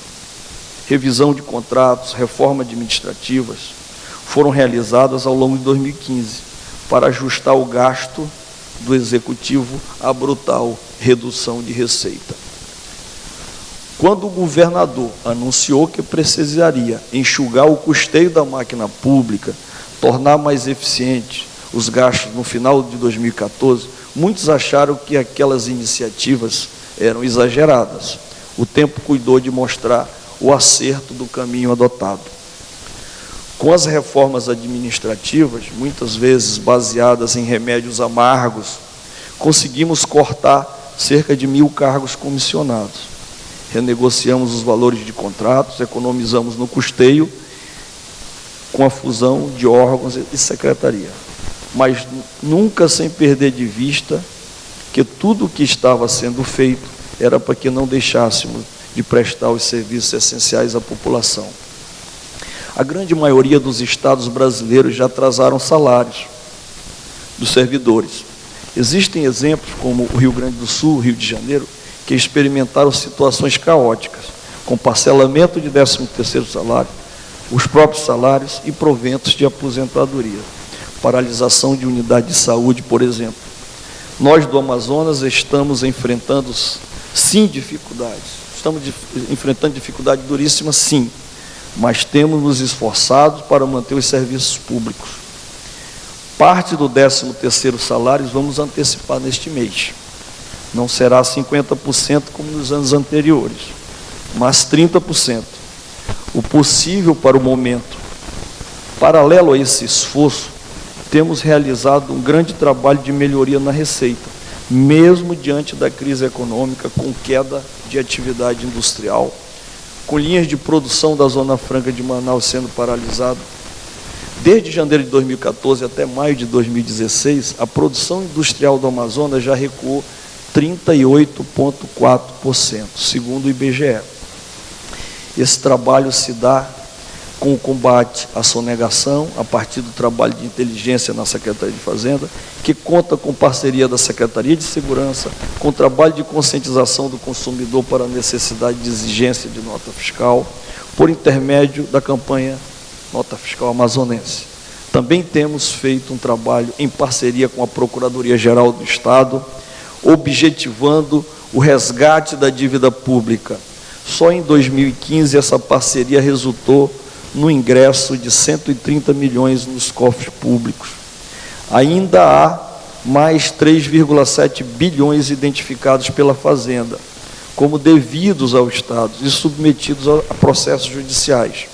Revisão de contratos, reforma administrativas, foram realizadas ao longo de 2015, para ajustar o gasto do Executivo à brutal redução de receita. Quando o governador anunciou que precisaria enxugar o custeio da máquina pública, tornar mais eficiente os gastos no final de 2014, muitos acharam que aquelas iniciativas eram exageradas. O tempo cuidou de mostrar o acerto do caminho adotado. Com as reformas administrativas, muitas vezes baseadas em remédios amargos, conseguimos cortar cerca de 1.000 cargos comissionados. Renegociamos os valores de contratos, economizamos no custeio com a fusão de órgãos e secretaria. Mas nunca sem perder de vista que tudo o que estava sendo feito era para que não deixássemos de prestar os serviços essenciais à população. A grande maioria dos estados brasileiros já atrasaram salários dos servidores. Existem exemplos como o Rio Grande do Sul, Rio de Janeiro, que experimentaram situações caóticas, com parcelamento de 13º salário, os próprios salários e proventos de aposentadoria, paralisação de unidade de saúde, por exemplo. Nós do Amazonas estamos enfrentando, sim, dificuldades. Estamos enfrentando dificuldade duríssima, sim, mas temos nos esforçado para manter os serviços públicos. Parte do 13º salário vamos antecipar neste mês. Não será 50% como nos anos anteriores, mas 30%. O possível para o momento. Paralelo a esse esforço, temos realizado um grande trabalho de melhoria na receita, mesmo diante da crise econômica, com queda de atividade industrial, com linhas de produção da Zona Franca de Manaus sendo paralisada. Desde janeiro de 2014 até maio de 2016, a produção industrial do Amazonas já recuou 38,4%, segundo o IBGE. Esse trabalho se dá com o combate à sonegação, a partir do trabalho de inteligência na Secretaria de Fazenda, que conta com parceria da Secretaria de Segurança, com trabalho de conscientização do consumidor para a necessidade de exigência de nota fiscal, por intermédio da campanha Nota Fiscal Amazonense. Também temos feito um trabalho em parceria com a Procuradoria-Geral do Estado, objetivando o resgate da dívida pública. Só em 2015 essa parceria resultou no ingresso de 130 milhões nos cofres públicos. Ainda há mais 3,7 bilhões identificados pela Fazenda, como devidos ao Estado e submetidos a processos judiciais.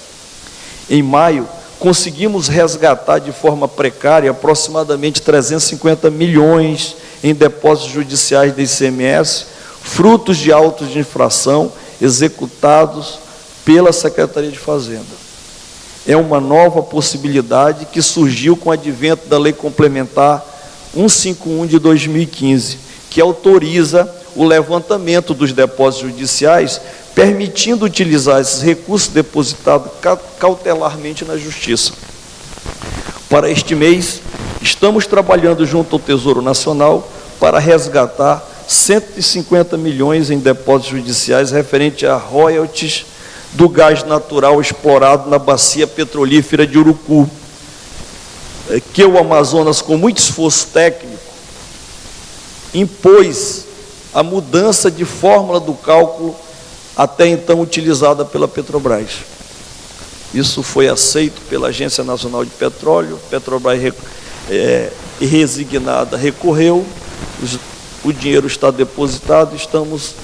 Em maio, conseguimos resgatar de forma precária aproximadamente 350 milhões em depósitos judiciais de ICMS, frutos de autos de infração executados pela Secretaria de Fazenda. É uma nova possibilidade que surgiu com o advento da Lei Complementar 151 de 2015, que autoriza o levantamento dos depósitos judiciais, permitindo utilizar esses recursos depositados cautelarmente na Justiça. Para este mês, estamos trabalhando junto ao Tesouro Nacional para resgatar 150 milhões em depósitos judiciais referente a royalties do gás natural explorado na bacia petrolífera de Urucu, que o Amazonas, com muito esforço técnico, impôs a mudança de fórmula do cálculo até então utilizada pela Petrobras. Isso foi aceito pela Agência Nacional de Petróleo, Petrobras resignada recorreu, o dinheiro está depositado, estamos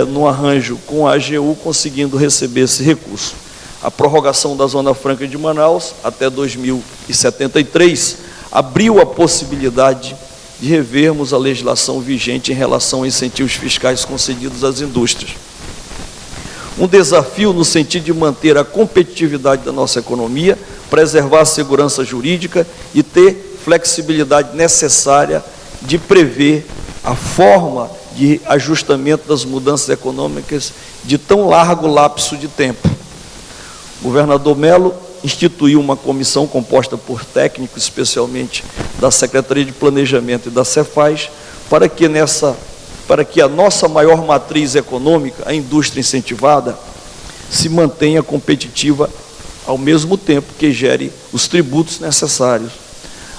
no arranjo com a AGU conseguindo receber esse recurso. A prorrogação da Zona Franca de Manaus até 2073 abriu a possibilidade de revermos a legislação vigente em relação a incentivos fiscais concedidos às indústrias. Um desafio no sentido de manter a competitividade da nossa economia, preservar a segurança jurídica e ter flexibilidade necessária de prever a forma de ajustamento das mudanças econômicas de tão largo lapso de tempo. O governador Melo instituiu uma comissão composta por técnicos, especialmente da Secretaria de Planejamento e da Cefaz, para que a nossa maior matriz econômica, a indústria incentivada, se mantenha competitiva ao mesmo tempo que gere os tributos necessários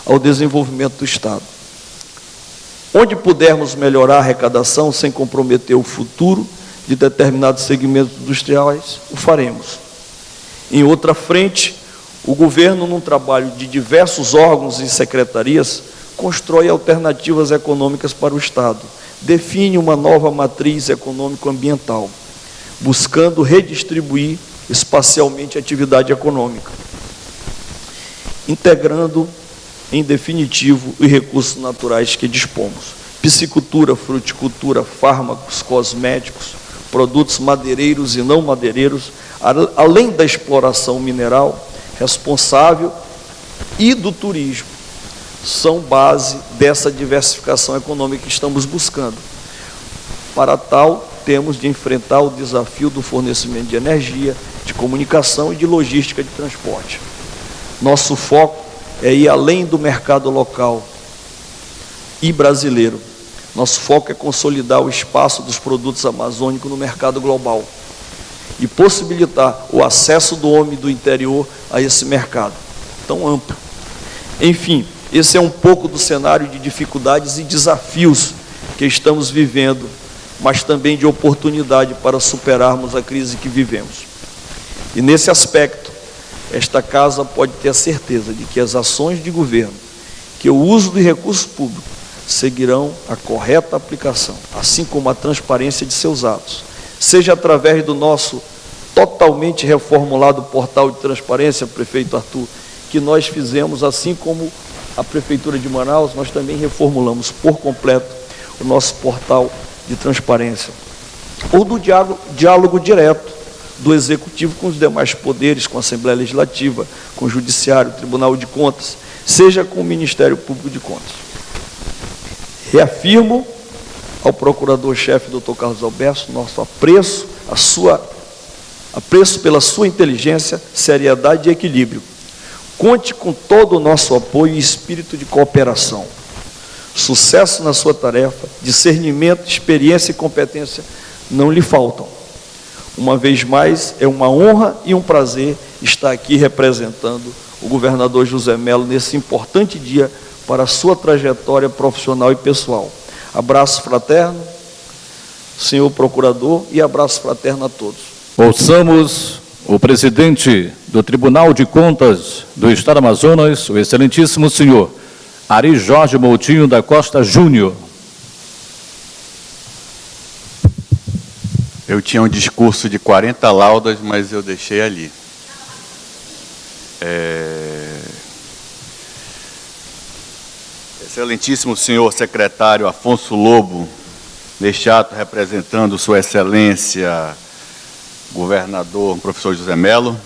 ao desenvolvimento do Estado. Onde pudermos melhorar a arrecadação sem comprometer o futuro de determinados segmentos industriais, o faremos. Em outra frente, o governo, num trabalho de diversos órgãos e secretarias, constrói alternativas econômicas para o Estado, define uma nova matriz econômico-ambiental, buscando redistribuir espacialmente a atividade econômica, integrando, em definitivo, os recursos naturais que dispomos: piscicultura, fruticultura, fármacos, cosméticos, produtos madeireiros e não madeireiros, além da exploração mineral responsável e do turismo, são base dessa diversificação econômica que estamos buscando. Para tal, temos de enfrentar o desafio do fornecimento de energia, de comunicação e de logística de transporte. Nosso foco é ir além do mercado local e brasileiro. Nosso foco é consolidar o espaço dos produtos amazônicos no mercado global e possibilitar o acesso do homem do interior a esse mercado tão amplo. Enfim, esse é um pouco do cenário de dificuldades e desafios que estamos vivendo, mas também de oportunidade para superarmos a crise que vivemos. E nesse aspecto, esta casa pode ter a certeza de que as ações de governo, que o uso de recursos públicos, seguirão a correta aplicação, assim como a transparência de seus atos, seja através do nosso totalmente reformulado portal de transparência, prefeito Arthur, que nós fizemos, assim como a Prefeitura de Manaus, nós também reformulamos por completo o nosso portal de transparência, ou do diálogo direto do Executivo com os demais poderes, com a Assembleia Legislativa, com o Judiciário, o Tribunal de Contas, seja com o Ministério Público de Contas. Reafirmo ao Procurador-Chefe, Dr. Carlos Alberto, nosso apreço, apreço pela sua inteligência, seriedade e equilíbrio. Conte com todo o nosso apoio e espírito de cooperação. Sucesso na sua tarefa, discernimento, experiência e competência não lhe faltam. Uma vez mais, é uma honra e um prazer estar aqui representando o governador José Melo nesse importante dia para a sua trajetória profissional e pessoal. Abraço fraterno, senhor procurador, e abraço fraterno a todos. Ouçamos o presidente do Tribunal de Contas do Estado do Amazonas, o excelentíssimo senhor Ari Jorge Moutinho da Costa Júnior. Eu tinha um discurso de 40 laudas, mas eu deixei ali. Excelentíssimo senhor secretário Afonso Lobo, neste ato representando Sua Excelência, governador professor José Melo,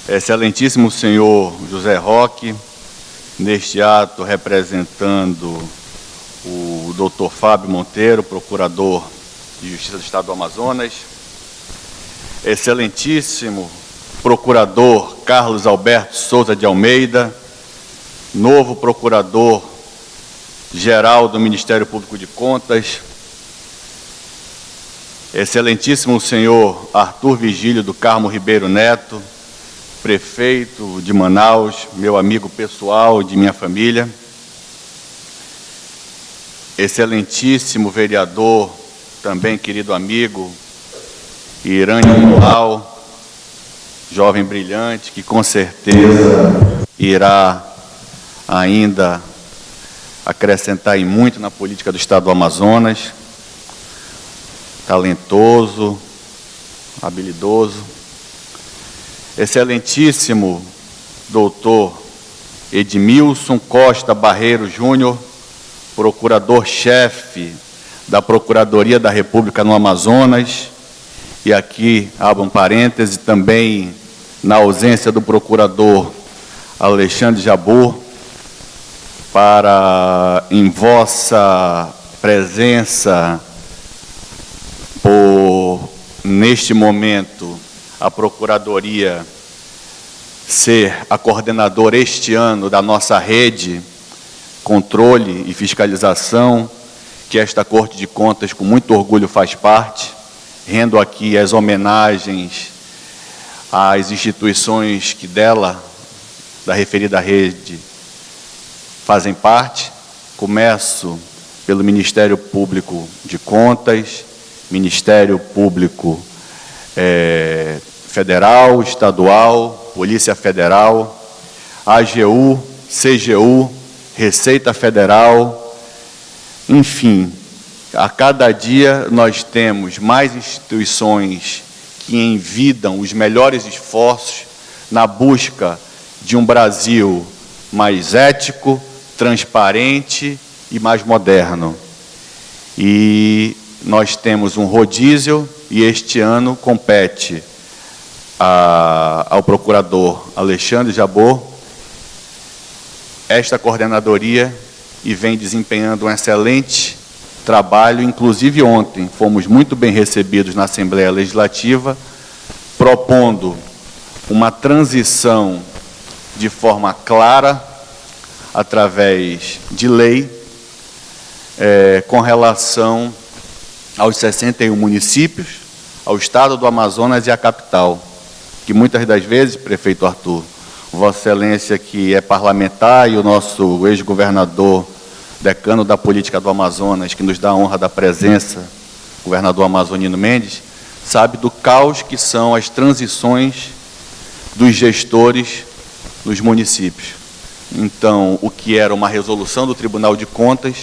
Excelentíssimo senhor José Roque, neste ato representando o doutor Fábio Monteiro, procurador de Justiça do Estado do Amazonas, Excelentíssimo procurador Carlos Alberto Souza de Almeida, novo procurador-geral do Ministério Público de Contas, Excelentíssimo senhor Arthur Vigílio do Carmo Ribeiro Neto, prefeito de Manaus, meu amigo pessoal de minha família, Excelentíssimo vereador, também querido amigo, Irânio Mural, jovem brilhante, que com certeza irá ainda acrescentar em muito na política do Estado do Amazonas, talentoso, habilidoso, Excelentíssimo doutor Edmilson Costa Barreiro Júnior, procurador-chefe da Procuradoria da República no Amazonas, e aqui, abro um parêntese, também na ausência do procurador Alexandre Jabor, para, em vossa presença, por, neste momento, a Procuradoria ser a coordenadora este ano da nossa rede, controle e fiscalização, que esta Corte de Contas, com muito orgulho, faz parte. Rendo aqui as homenagens às instituições que dela, da referida rede, fazem parte. Começo pelo Ministério Público de Contas, Ministério Público Federal, Estadual, Polícia Federal, AGU, CGU, Receita Federal, enfim, a cada dia nós temos mais instituições que envidam os melhores esforços na busca de um Brasil mais ético, transparente e mais moderno. E nós temos um rodízio e este ano compete ao procurador Alexandre Jabor esta coordenadoria e vem desempenhando um excelente trabalho. Inclusive ontem fomos muito bem recebidos na Assembleia Legislativa, propondo uma transição de forma clara, através de lei, com relação aos 61 municípios, ao Estado do Amazonas e à capital, que muitas das vezes, prefeito Arthur, Vossa Excelência, que é parlamentar, e o nosso ex-governador, decano da política do Amazonas, que nos dá a honra da presença, governador Amazonino Mendes, sabe do caos que são as transições dos gestores nos municípios. Então, o que era uma resolução do Tribunal de Contas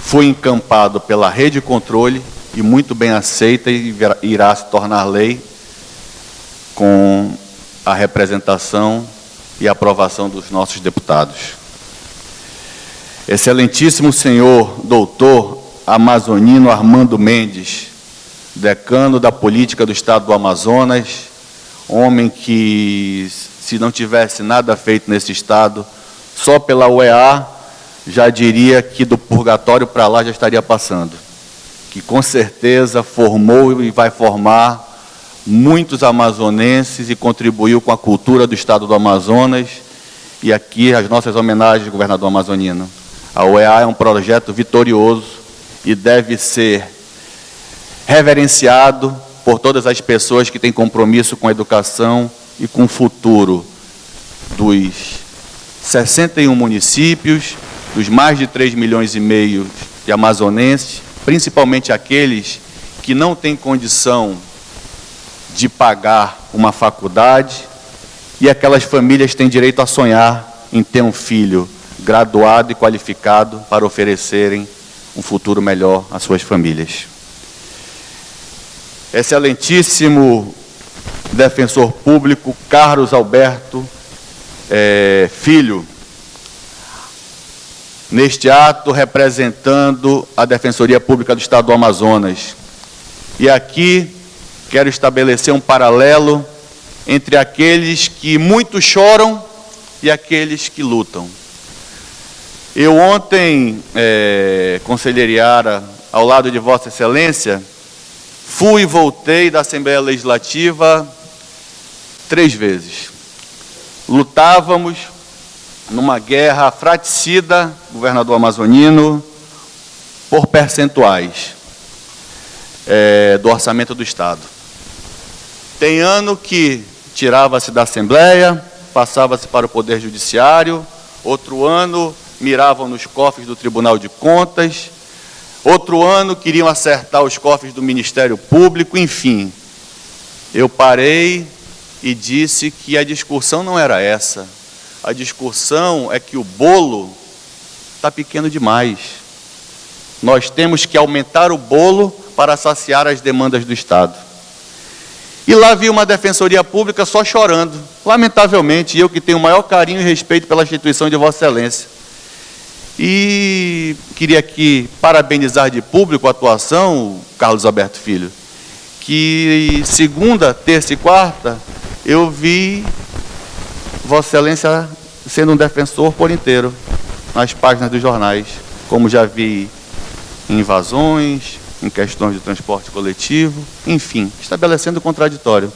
foi encampado pela rede de controle e muito bem aceita e irá se tornar lei com a representação e aprovação dos nossos deputados. Excelentíssimo senhor doutor Amazonino Armando Mendes, decano da política do Estado do Amazonas, homem que, se não tivesse nada feito nesse Estado, só pela UEA, já diria que do purgatório para lá já estaria passando. Que com certeza formou e vai formar muitos amazonenses e contribuiu com a cultura do Estado do Amazonas. E aqui as nossas homenagens, governador amazonino. A UEA é um projeto vitorioso e deve ser reverenciado por todas as pessoas que têm compromisso com a educação e com o futuro dos 61 municípios, dos mais de 3,5 milhões de amazonenses, principalmente aqueles que não têm condição de pagar uma faculdade, e aquelas famílias têm direito a sonhar em ter um filho graduado e qualificado para oferecerem um futuro melhor às suas famílias. Excelentíssimo defensor público Carlos Alberto Filho, neste ato representando a Defensoria Pública do Estado do Amazonas. E aqui quero estabelecer um paralelo entre aqueles que muito choram e aqueles que lutam. Eu ontem, conselheira Yara, ao lado de Vossa Excelência, fui e voltei da Assembleia Legislativa 3 vezes. Lutávamos numa guerra fratricida, governador amazonino, por percentuais do orçamento do Estado. Tem ano que tirava-se da Assembleia, passava-se para o Poder Judiciário, outro ano miravam nos cofres do Tribunal de Contas, outro ano queriam acertar os cofres do Ministério Público, enfim. Eu parei e disse que a discussão não era essa. A discussão é que o bolo está pequeno demais. Nós temos que aumentar o bolo para saciar as demandas do Estado. E lá vi uma Defensoria Pública só chorando, lamentavelmente, eu que tenho o maior carinho e respeito pela instituição de Vossa Excelência. E queria aqui parabenizar de público a atuação, Carlos Alberto Filho, que segunda, terça e quarta, eu vi Vossa Excelência sendo um defensor por inteiro, nas páginas dos jornais, como já vi em invasões, em questões de transporte coletivo, enfim, estabelecendo o contraditório.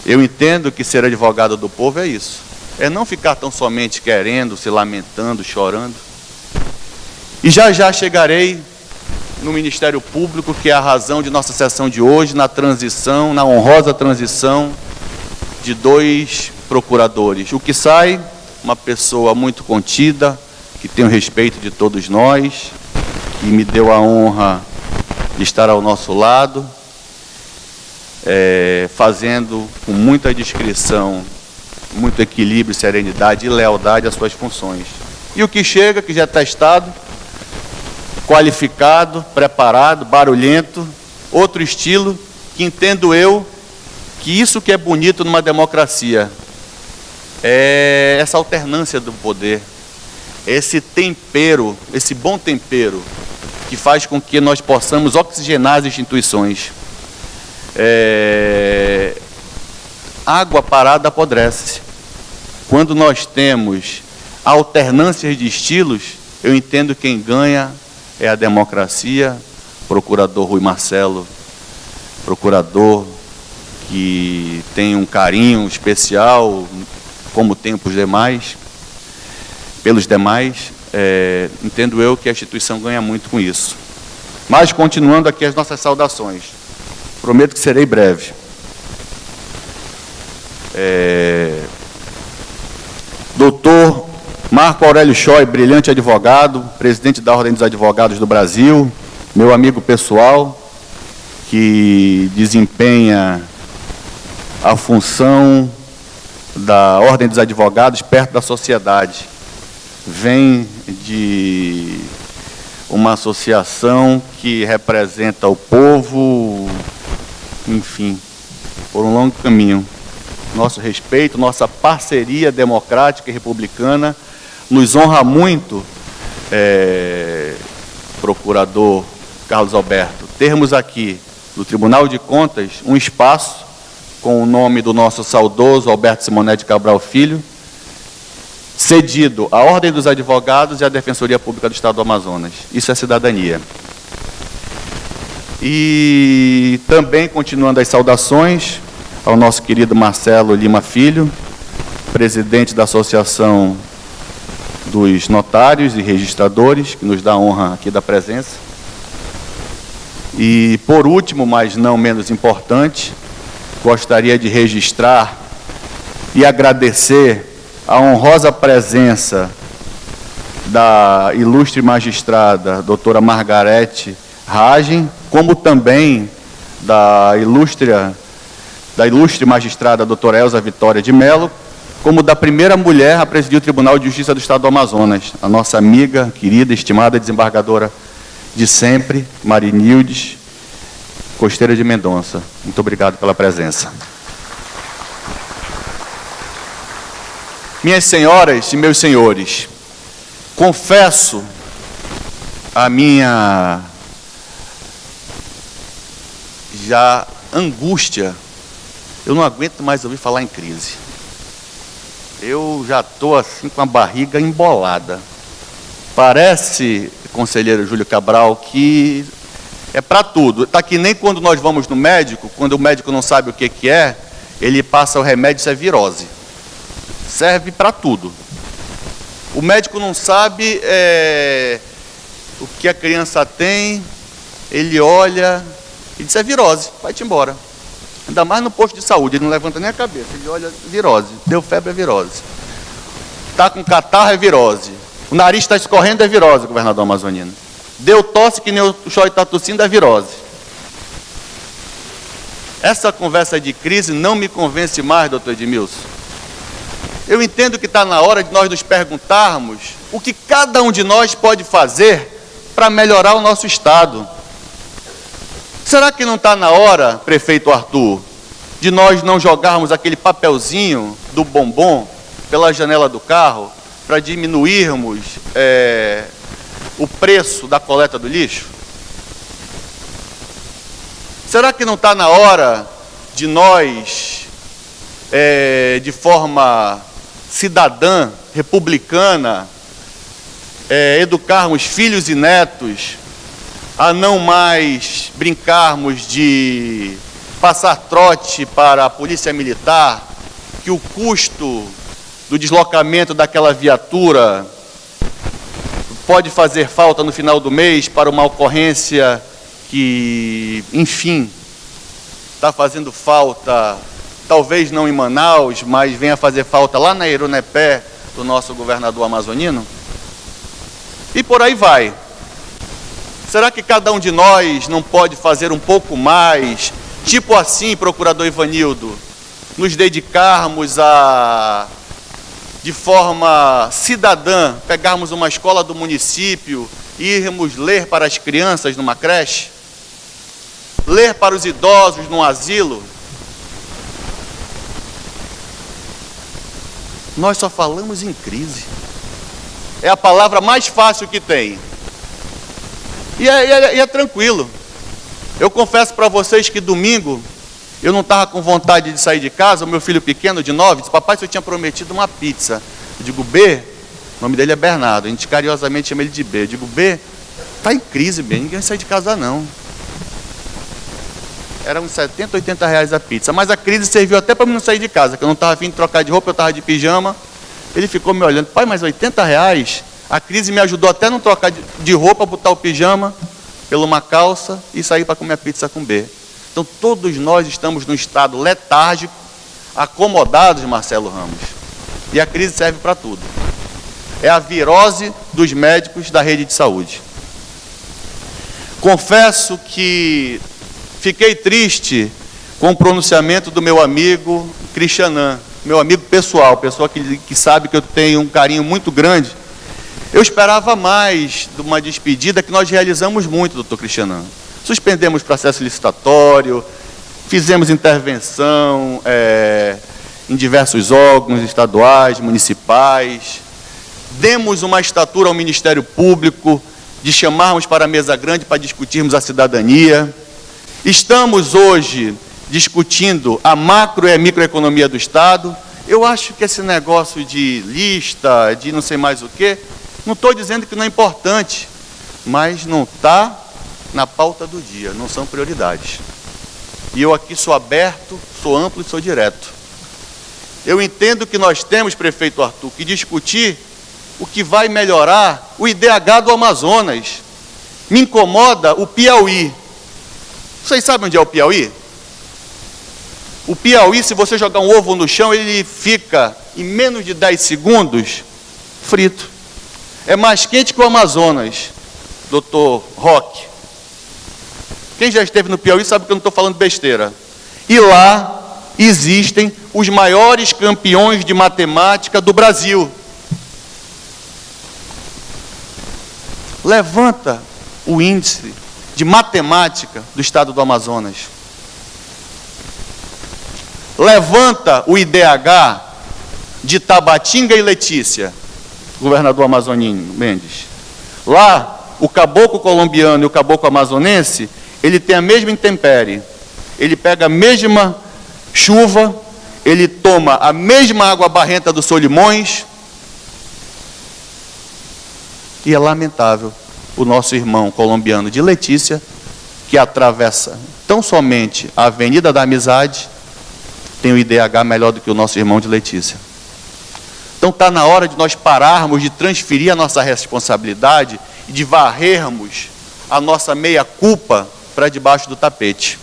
Eu entendo que ser advogado do povo é isso, é não ficar tão somente querendo, se lamentando, chorando. E já chegarei no Ministério Público, que é a razão de nossa sessão de hoje, na transição, na honrosa transição de 2 procuradores. O que sai, uma pessoa muito contida, que tem o respeito de todos nós, que me deu a honra de estar ao nosso lado, fazendo com muita discrição, muito equilíbrio, serenidade e lealdade às suas funções. E o que chega, que já é testado, qualificado, preparado, barulhento, outro estilo, que entendo eu que isso que é bonito numa democracia é essa alternância do poder, esse tempero, esse bom tempero que faz com que nós possamos oxigenar as instituições. Água parada apodrece. Quando nós temos alternâncias de estilos, eu entendo que quem ganha é a democracia. Procurador Rui Marcelo, procurador que tem um carinho especial, como tem pelos demais, entendo eu que a instituição ganha muito com isso. Mas, continuando aqui as nossas saudações, prometo que serei breve. Doutor Marco Aurélio Choi, brilhante advogado, presidente da Ordem dos Advogados do Brasil, meu amigo pessoal, que desempenha a função da Ordem dos Advogados perto da sociedade. Vem de uma associação que representa o povo, enfim, por um longo caminho. Nosso respeito, nossa parceria democrática e republicana nos honra muito, procurador Carlos Alberto, termos aqui no Tribunal de Contas um espaço com o nome do nosso saudoso Alberto Simonetti Cabral Filho, cedido à Ordem dos Advogados e à Defensoria Pública do Estado do Amazonas. Isso é cidadania. E também, continuando as saudações, ao nosso querido Marcelo Lima Filho, presidente da Associação dos Notários e Registradores, que nos dá a honra aqui da presença. E, por último, mas não menos importante, gostaria de registrar e agradecer a honrosa presença da ilustre magistrada, doutora Margarete Ragem, como também da ilustre magistrada, doutora Elza Vitória de Mello, como da primeira mulher a presidir o Tribunal de Justiça do Estado do Amazonas, a nossa amiga, querida, estimada desembargadora de sempre, Marinildes, Costeira de Mendonça. Muito obrigado pela presença. Minhas senhoras e meus senhores, confesso a minha já angústia. Eu não aguento mais ouvir falar em crise. Eu já estou assim com a barriga embolada. Parece, conselheiro Júlio Cabral, que é para tudo. Está que nem quando nós vamos no médico, quando o médico não sabe o que é, ele passa o remédio, isso é virose. Serve para tudo. O médico não sabe o que a criança tem, ele olha e diz, é virose, vai-te embora. Ainda mais no posto de saúde, ele não levanta nem a cabeça, ele olha, virose, deu febre, é virose. Está com catarro, é virose. O nariz está escorrendo, é virose, governador amazonino. Deu tosse, que nem o Xói está tossindo, é virose. Essa conversa de crise não me convence mais, doutor Edmilson. Eu entendo que está na hora de nós nos perguntarmos o que cada um de nós pode fazer para melhorar o nosso Estado. Será que não está na hora, prefeito Arthur, de nós não jogarmos aquele papelzinho do bombom pela janela do carro para diminuirmos o preço da coleta do lixo? Será que não está na hora de nós, de forma cidadã, republicana, educarmos filhos e netos a não mais brincarmos de passar trote para a polícia militar, que o custo do deslocamento daquela viatura pode fazer falta no final do mês para uma ocorrência que, enfim, está fazendo falta, talvez não em Manaus, mas venha fazer falta lá na Irunepé, do nosso governador amazonino? E por aí vai. Será que cada um de nós não pode fazer um pouco mais, tipo assim, procurador Ivanildo, nos dedicarmos a, de forma cidadã, pegarmos uma escola do município e irmos ler para as crianças numa creche? Ler para os idosos num asilo? Nós só falamos em crise. É a palavra mais fácil que tem. E é tranquilo. Eu confesso para vocês que domingo eu não estava com vontade de sair de casa. O meu filho pequeno, de 9, disse, papai, você tinha prometido uma pizza. Eu digo, B, o nome dele é Bernardo, a gente carinhosamente chama ele de B. Eu digo, B, está em crise, B, ninguém vai sair de casa não. Era uns 70, 80 reais a pizza. Mas a crise serviu até para mim não sair de casa, que eu não estava a fim de trocar de roupa, eu estava de pijama. Ele ficou me olhando, pai, mas 80 reais? A crise me ajudou até a não trocar de roupa, botar o pijama pela uma calça e sair para comer a pizza com B. Então todos nós estamos num estado letárgico, acomodados, Marcelo Ramos. E a crise serve para tudo. É a virose dos médicos da rede de saúde. Confesso que fiquei triste com o pronunciamento do meu amigo Cristianan, meu amigo pessoal, pessoa que sabe que eu tenho um carinho muito grande. Eu esperava mais de uma despedida que nós realizamos muito, doutor Cristianan. Suspendemos processo licitatório, fizemos intervenção em diversos órgãos estaduais, municipais, demos uma estatura ao Ministério Público de chamarmos para a mesa grande para discutirmos a cidadania. Estamos hoje discutindo a macro e a microeconomia do Estado. Eu acho que esse negócio de lista, de não sei mais o quê, não estou dizendo que não é importante, mas não está na pauta do dia, não são prioridades. E eu aqui sou aberto, sou amplo e sou direto. Eu entendo que nós temos, prefeito Arthur, que discutir o que vai melhorar o IDH do Amazonas. Me incomoda o Piauí. Vocês sabem onde é o Piauí? O Piauí, se você jogar um ovo no chão, ele fica, em menos de 10 segundos, frito. É mais quente que o Amazonas, doutor Roque. Quem já esteve no Piauí sabe que eu não estou falando besteira. E lá existem os maiores campeões de matemática do Brasil. Levanta o índice de matemática do estado do Amazonas. Levanta o IDH de Tabatinga e Letícia, governador amazonino Mendes. Lá, o caboclo colombiano e o caboclo amazonense, ele tem a mesma intempérie. Ele pega a mesma chuva, ele toma a mesma água barrenta do Solimões. E é lamentável o nosso irmão colombiano de Letícia, que atravessa tão somente a Avenida da Amizade, tem o IDH melhor do que o nosso irmão de Letícia. Então está na hora de nós pararmos de transferir a nossa responsabilidade e de varrermos a nossa meia-culpa para debaixo do tapete.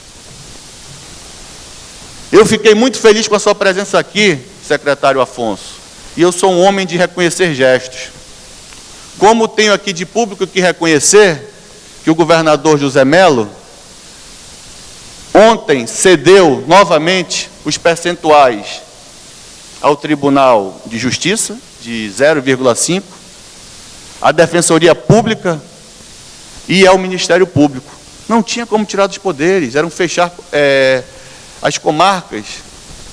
Eu fiquei muito feliz com a sua presença aqui, secretário Afonso, e eu sou um homem de reconhecer gestos. Como tenho aqui de público que reconhecer que o governador José Mello ontem cedeu novamente os percentuais ao Tribunal de Justiça, de 0,5%, à Defensoria Pública e ao Ministério Público. Não tinha como tirar dos poderes, eram fechar as comarcas,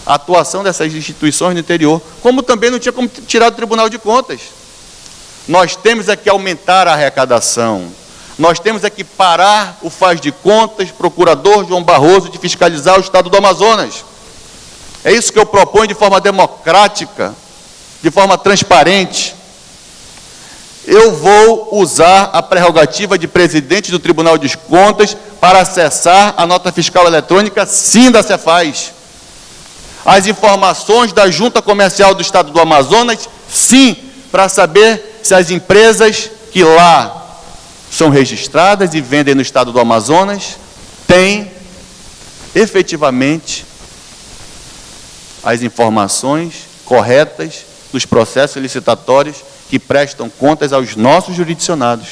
a atuação dessas instituições no interior, como também não tinha como tirar do Tribunal de Contas. Nós temos é que aumentar a arrecadação, nós temos é que parar o faz de contas, procurador João Barroso, de fiscalizar o estado do Amazonas. É isso que eu proponho de forma democrática, de forma transparente. Eu vou usar a prerrogativa de presidente do Tribunal de Contas para acessar a nota fiscal eletrônica, sim, da Cefaz. As informações da Junta Comercial do Estado do Amazonas, sim, para saber se as empresas que lá são registradas e vendem no Estado do Amazonas têm efetivamente as informações corretas dos processos licitatórios que prestam contas aos nossos jurisdicionados.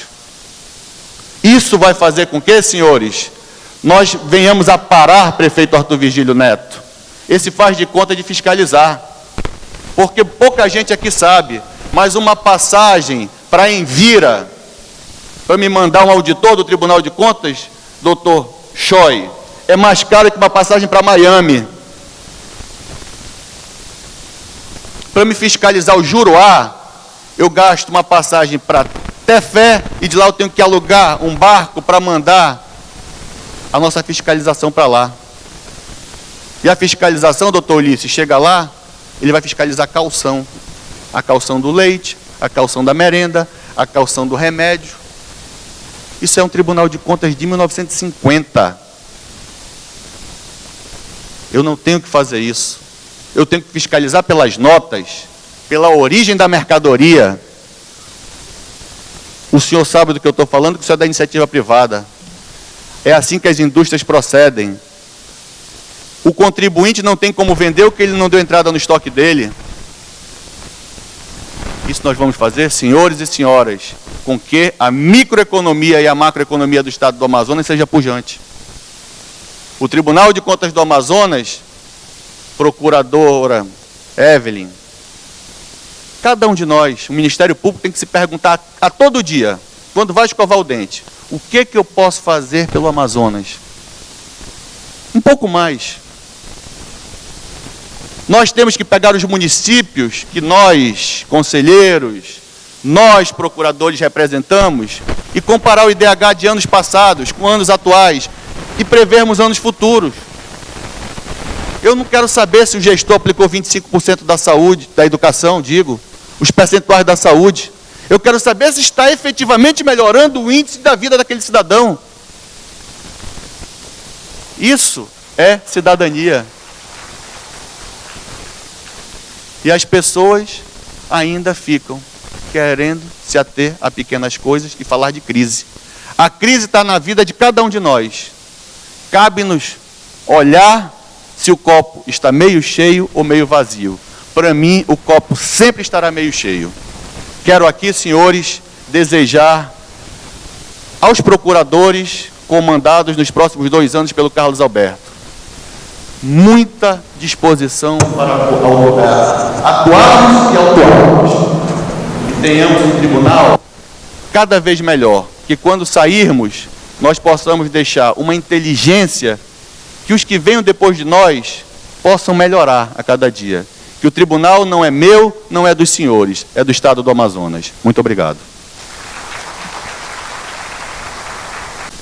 Isso vai fazer com que, senhores, nós venhamos a parar, prefeito Arthur Virgílio Neto, esse faz de conta de fiscalizar. Porque pouca gente aqui sabe, mas uma passagem para Envira, para me mandar um auditor do Tribunal de Contas, doutor Choi, é mais caro que uma passagem para Miami. Para me fiscalizar o Juruá, eu gasto uma passagem para Tefé e de lá eu tenho que alugar um barco para mandar a nossa fiscalização para lá. E a fiscalização, doutor Ulisses, chega lá, ele vai fiscalizar a calção do leite, a calção da merenda, a calção do remédio. Isso é um Tribunal de Contas de 1950. Eu não tenho que fazer isso. Eu tenho que fiscalizar pelas notas, pela origem da mercadoria. O senhor sabe do que eu estou falando, que isso é da iniciativa privada. É assim que as indústrias procedem. O contribuinte não tem como vender o que ele não deu entrada no estoque dele. Isso nós vamos fazer, senhores e senhoras, com que a microeconomia e a macroeconomia do Estado do Amazonas seja pujante. O Tribunal de Contas do Amazonas, procuradora Evelyn, cada um de nós, o Ministério Público tem que se perguntar a todo dia, quando vai escovar o dente, o que eu posso fazer pelo Amazonas? Um pouco mais. Nós temos que pegar os municípios que nós, conselheiros, nós, procuradores, representamos e comparar o IDH de anos passados com anos atuais e prevermos anos futuros. Eu não quero saber se o gestor aplicou 25% da saúde, da educação, digo, os percentuais da saúde. Eu quero saber se está efetivamente melhorando o índice da vida daquele cidadão. Isso é cidadania. E as pessoas ainda ficam querendo se ater a pequenas coisas e falar de crise. A crise está na vida de cada um de nós. Cabe-nos olhar se o copo está meio cheio ou meio vazio. Para mim, o copo sempre estará meio cheio. Quero aqui, senhores, desejar aos procuradores comandados nos próximos 2 anos pelo Carlos Alberto muita disposição para atuarmos e autuarmos. E tenhamos um tribunal cada vez melhor, que quando sairmos nós possamos deixar uma inteligência que os que venham depois de nós possam melhorar a cada dia. Que o tribunal não é meu, não é dos senhores, é do Estado do Amazonas. Muito obrigado.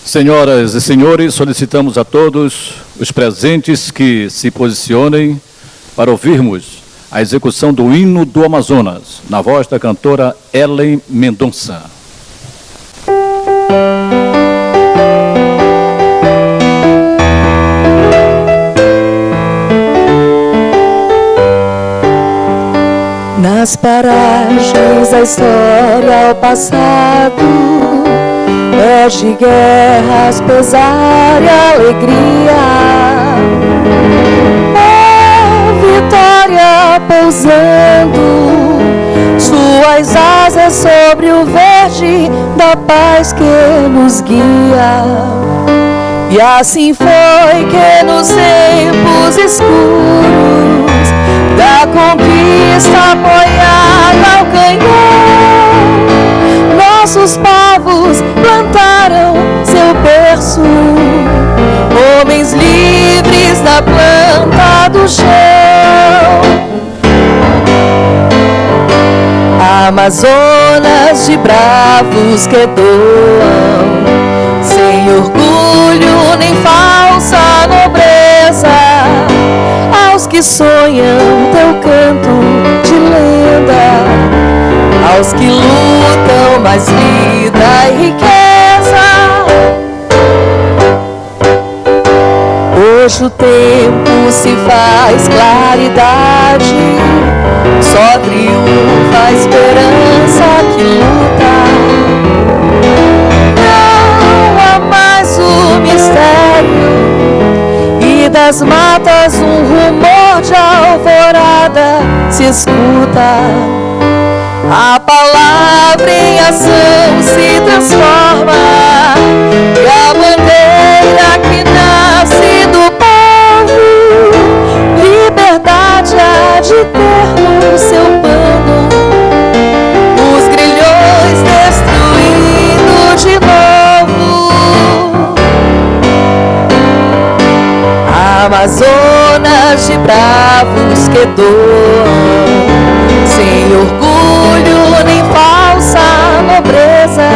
Senhoras e senhores, solicitamos a todos os presentes que se posicionem para ouvirmos a execução do hino do Amazonas, na voz da cantora Ellen Mendonça. Nas paragens da história ao passado, é de guerras, pesar e alegria, é vitória pousando suas asas sobre o verde da paz que nos guia. E assim foi que nos tempos escuros da conquista apoiada ao canhão, nossos povos plantaram seu berço, homens livres na planta do chão. Amazonas de bravos que doam, sem orgulho nem falsa nobreza, aos que sonham teu canto de lenda, aos que lutam mais vida e riqueza. Hoje o tempo se faz claridade, só triunfa a esperança que luta. Não há mais o mistério, e das matas um rumor de alvorada se escuta. A palavra em ação se transforma, e a bandeira que nasce do povo, liberdade há de ter no seu pano, os grilhões destruindo de novo. Amazonas de bravos que doam, sem orgulho nem falsa nobreza,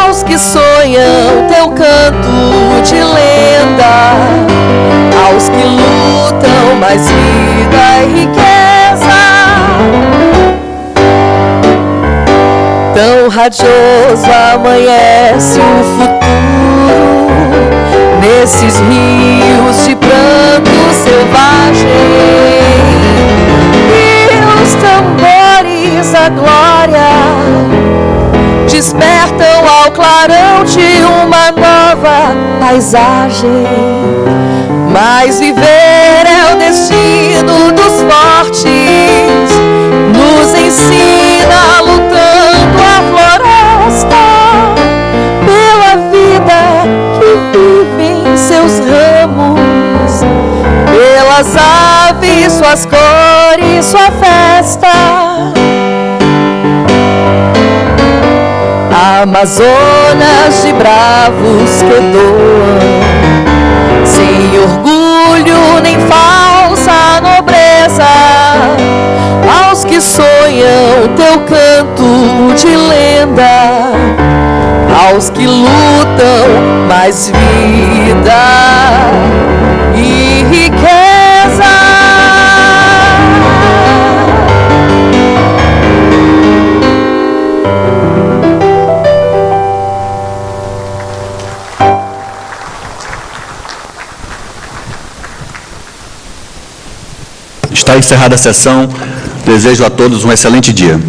aos que sonham teu canto de lenda, aos que lutam mais vida e riqueza. Tão radioso amanhece o futuro, nesses rios de pranto selvagem, e os tambores da glória despertam ao clarão de uma nova paisagem. Mas viver é o destino dos fortes, nos ensina lutando a floresta pela vida que vive em seus ramos, pelas aves, suas cores, sua festa. Amazonas de bravos que doam, sem orgulho nem falsa nobreza, aos que sonham teu canto de lenda, aos que lutam mais vida e riqueza. Está encerrada a sessão. Desejo a todos um excelente dia.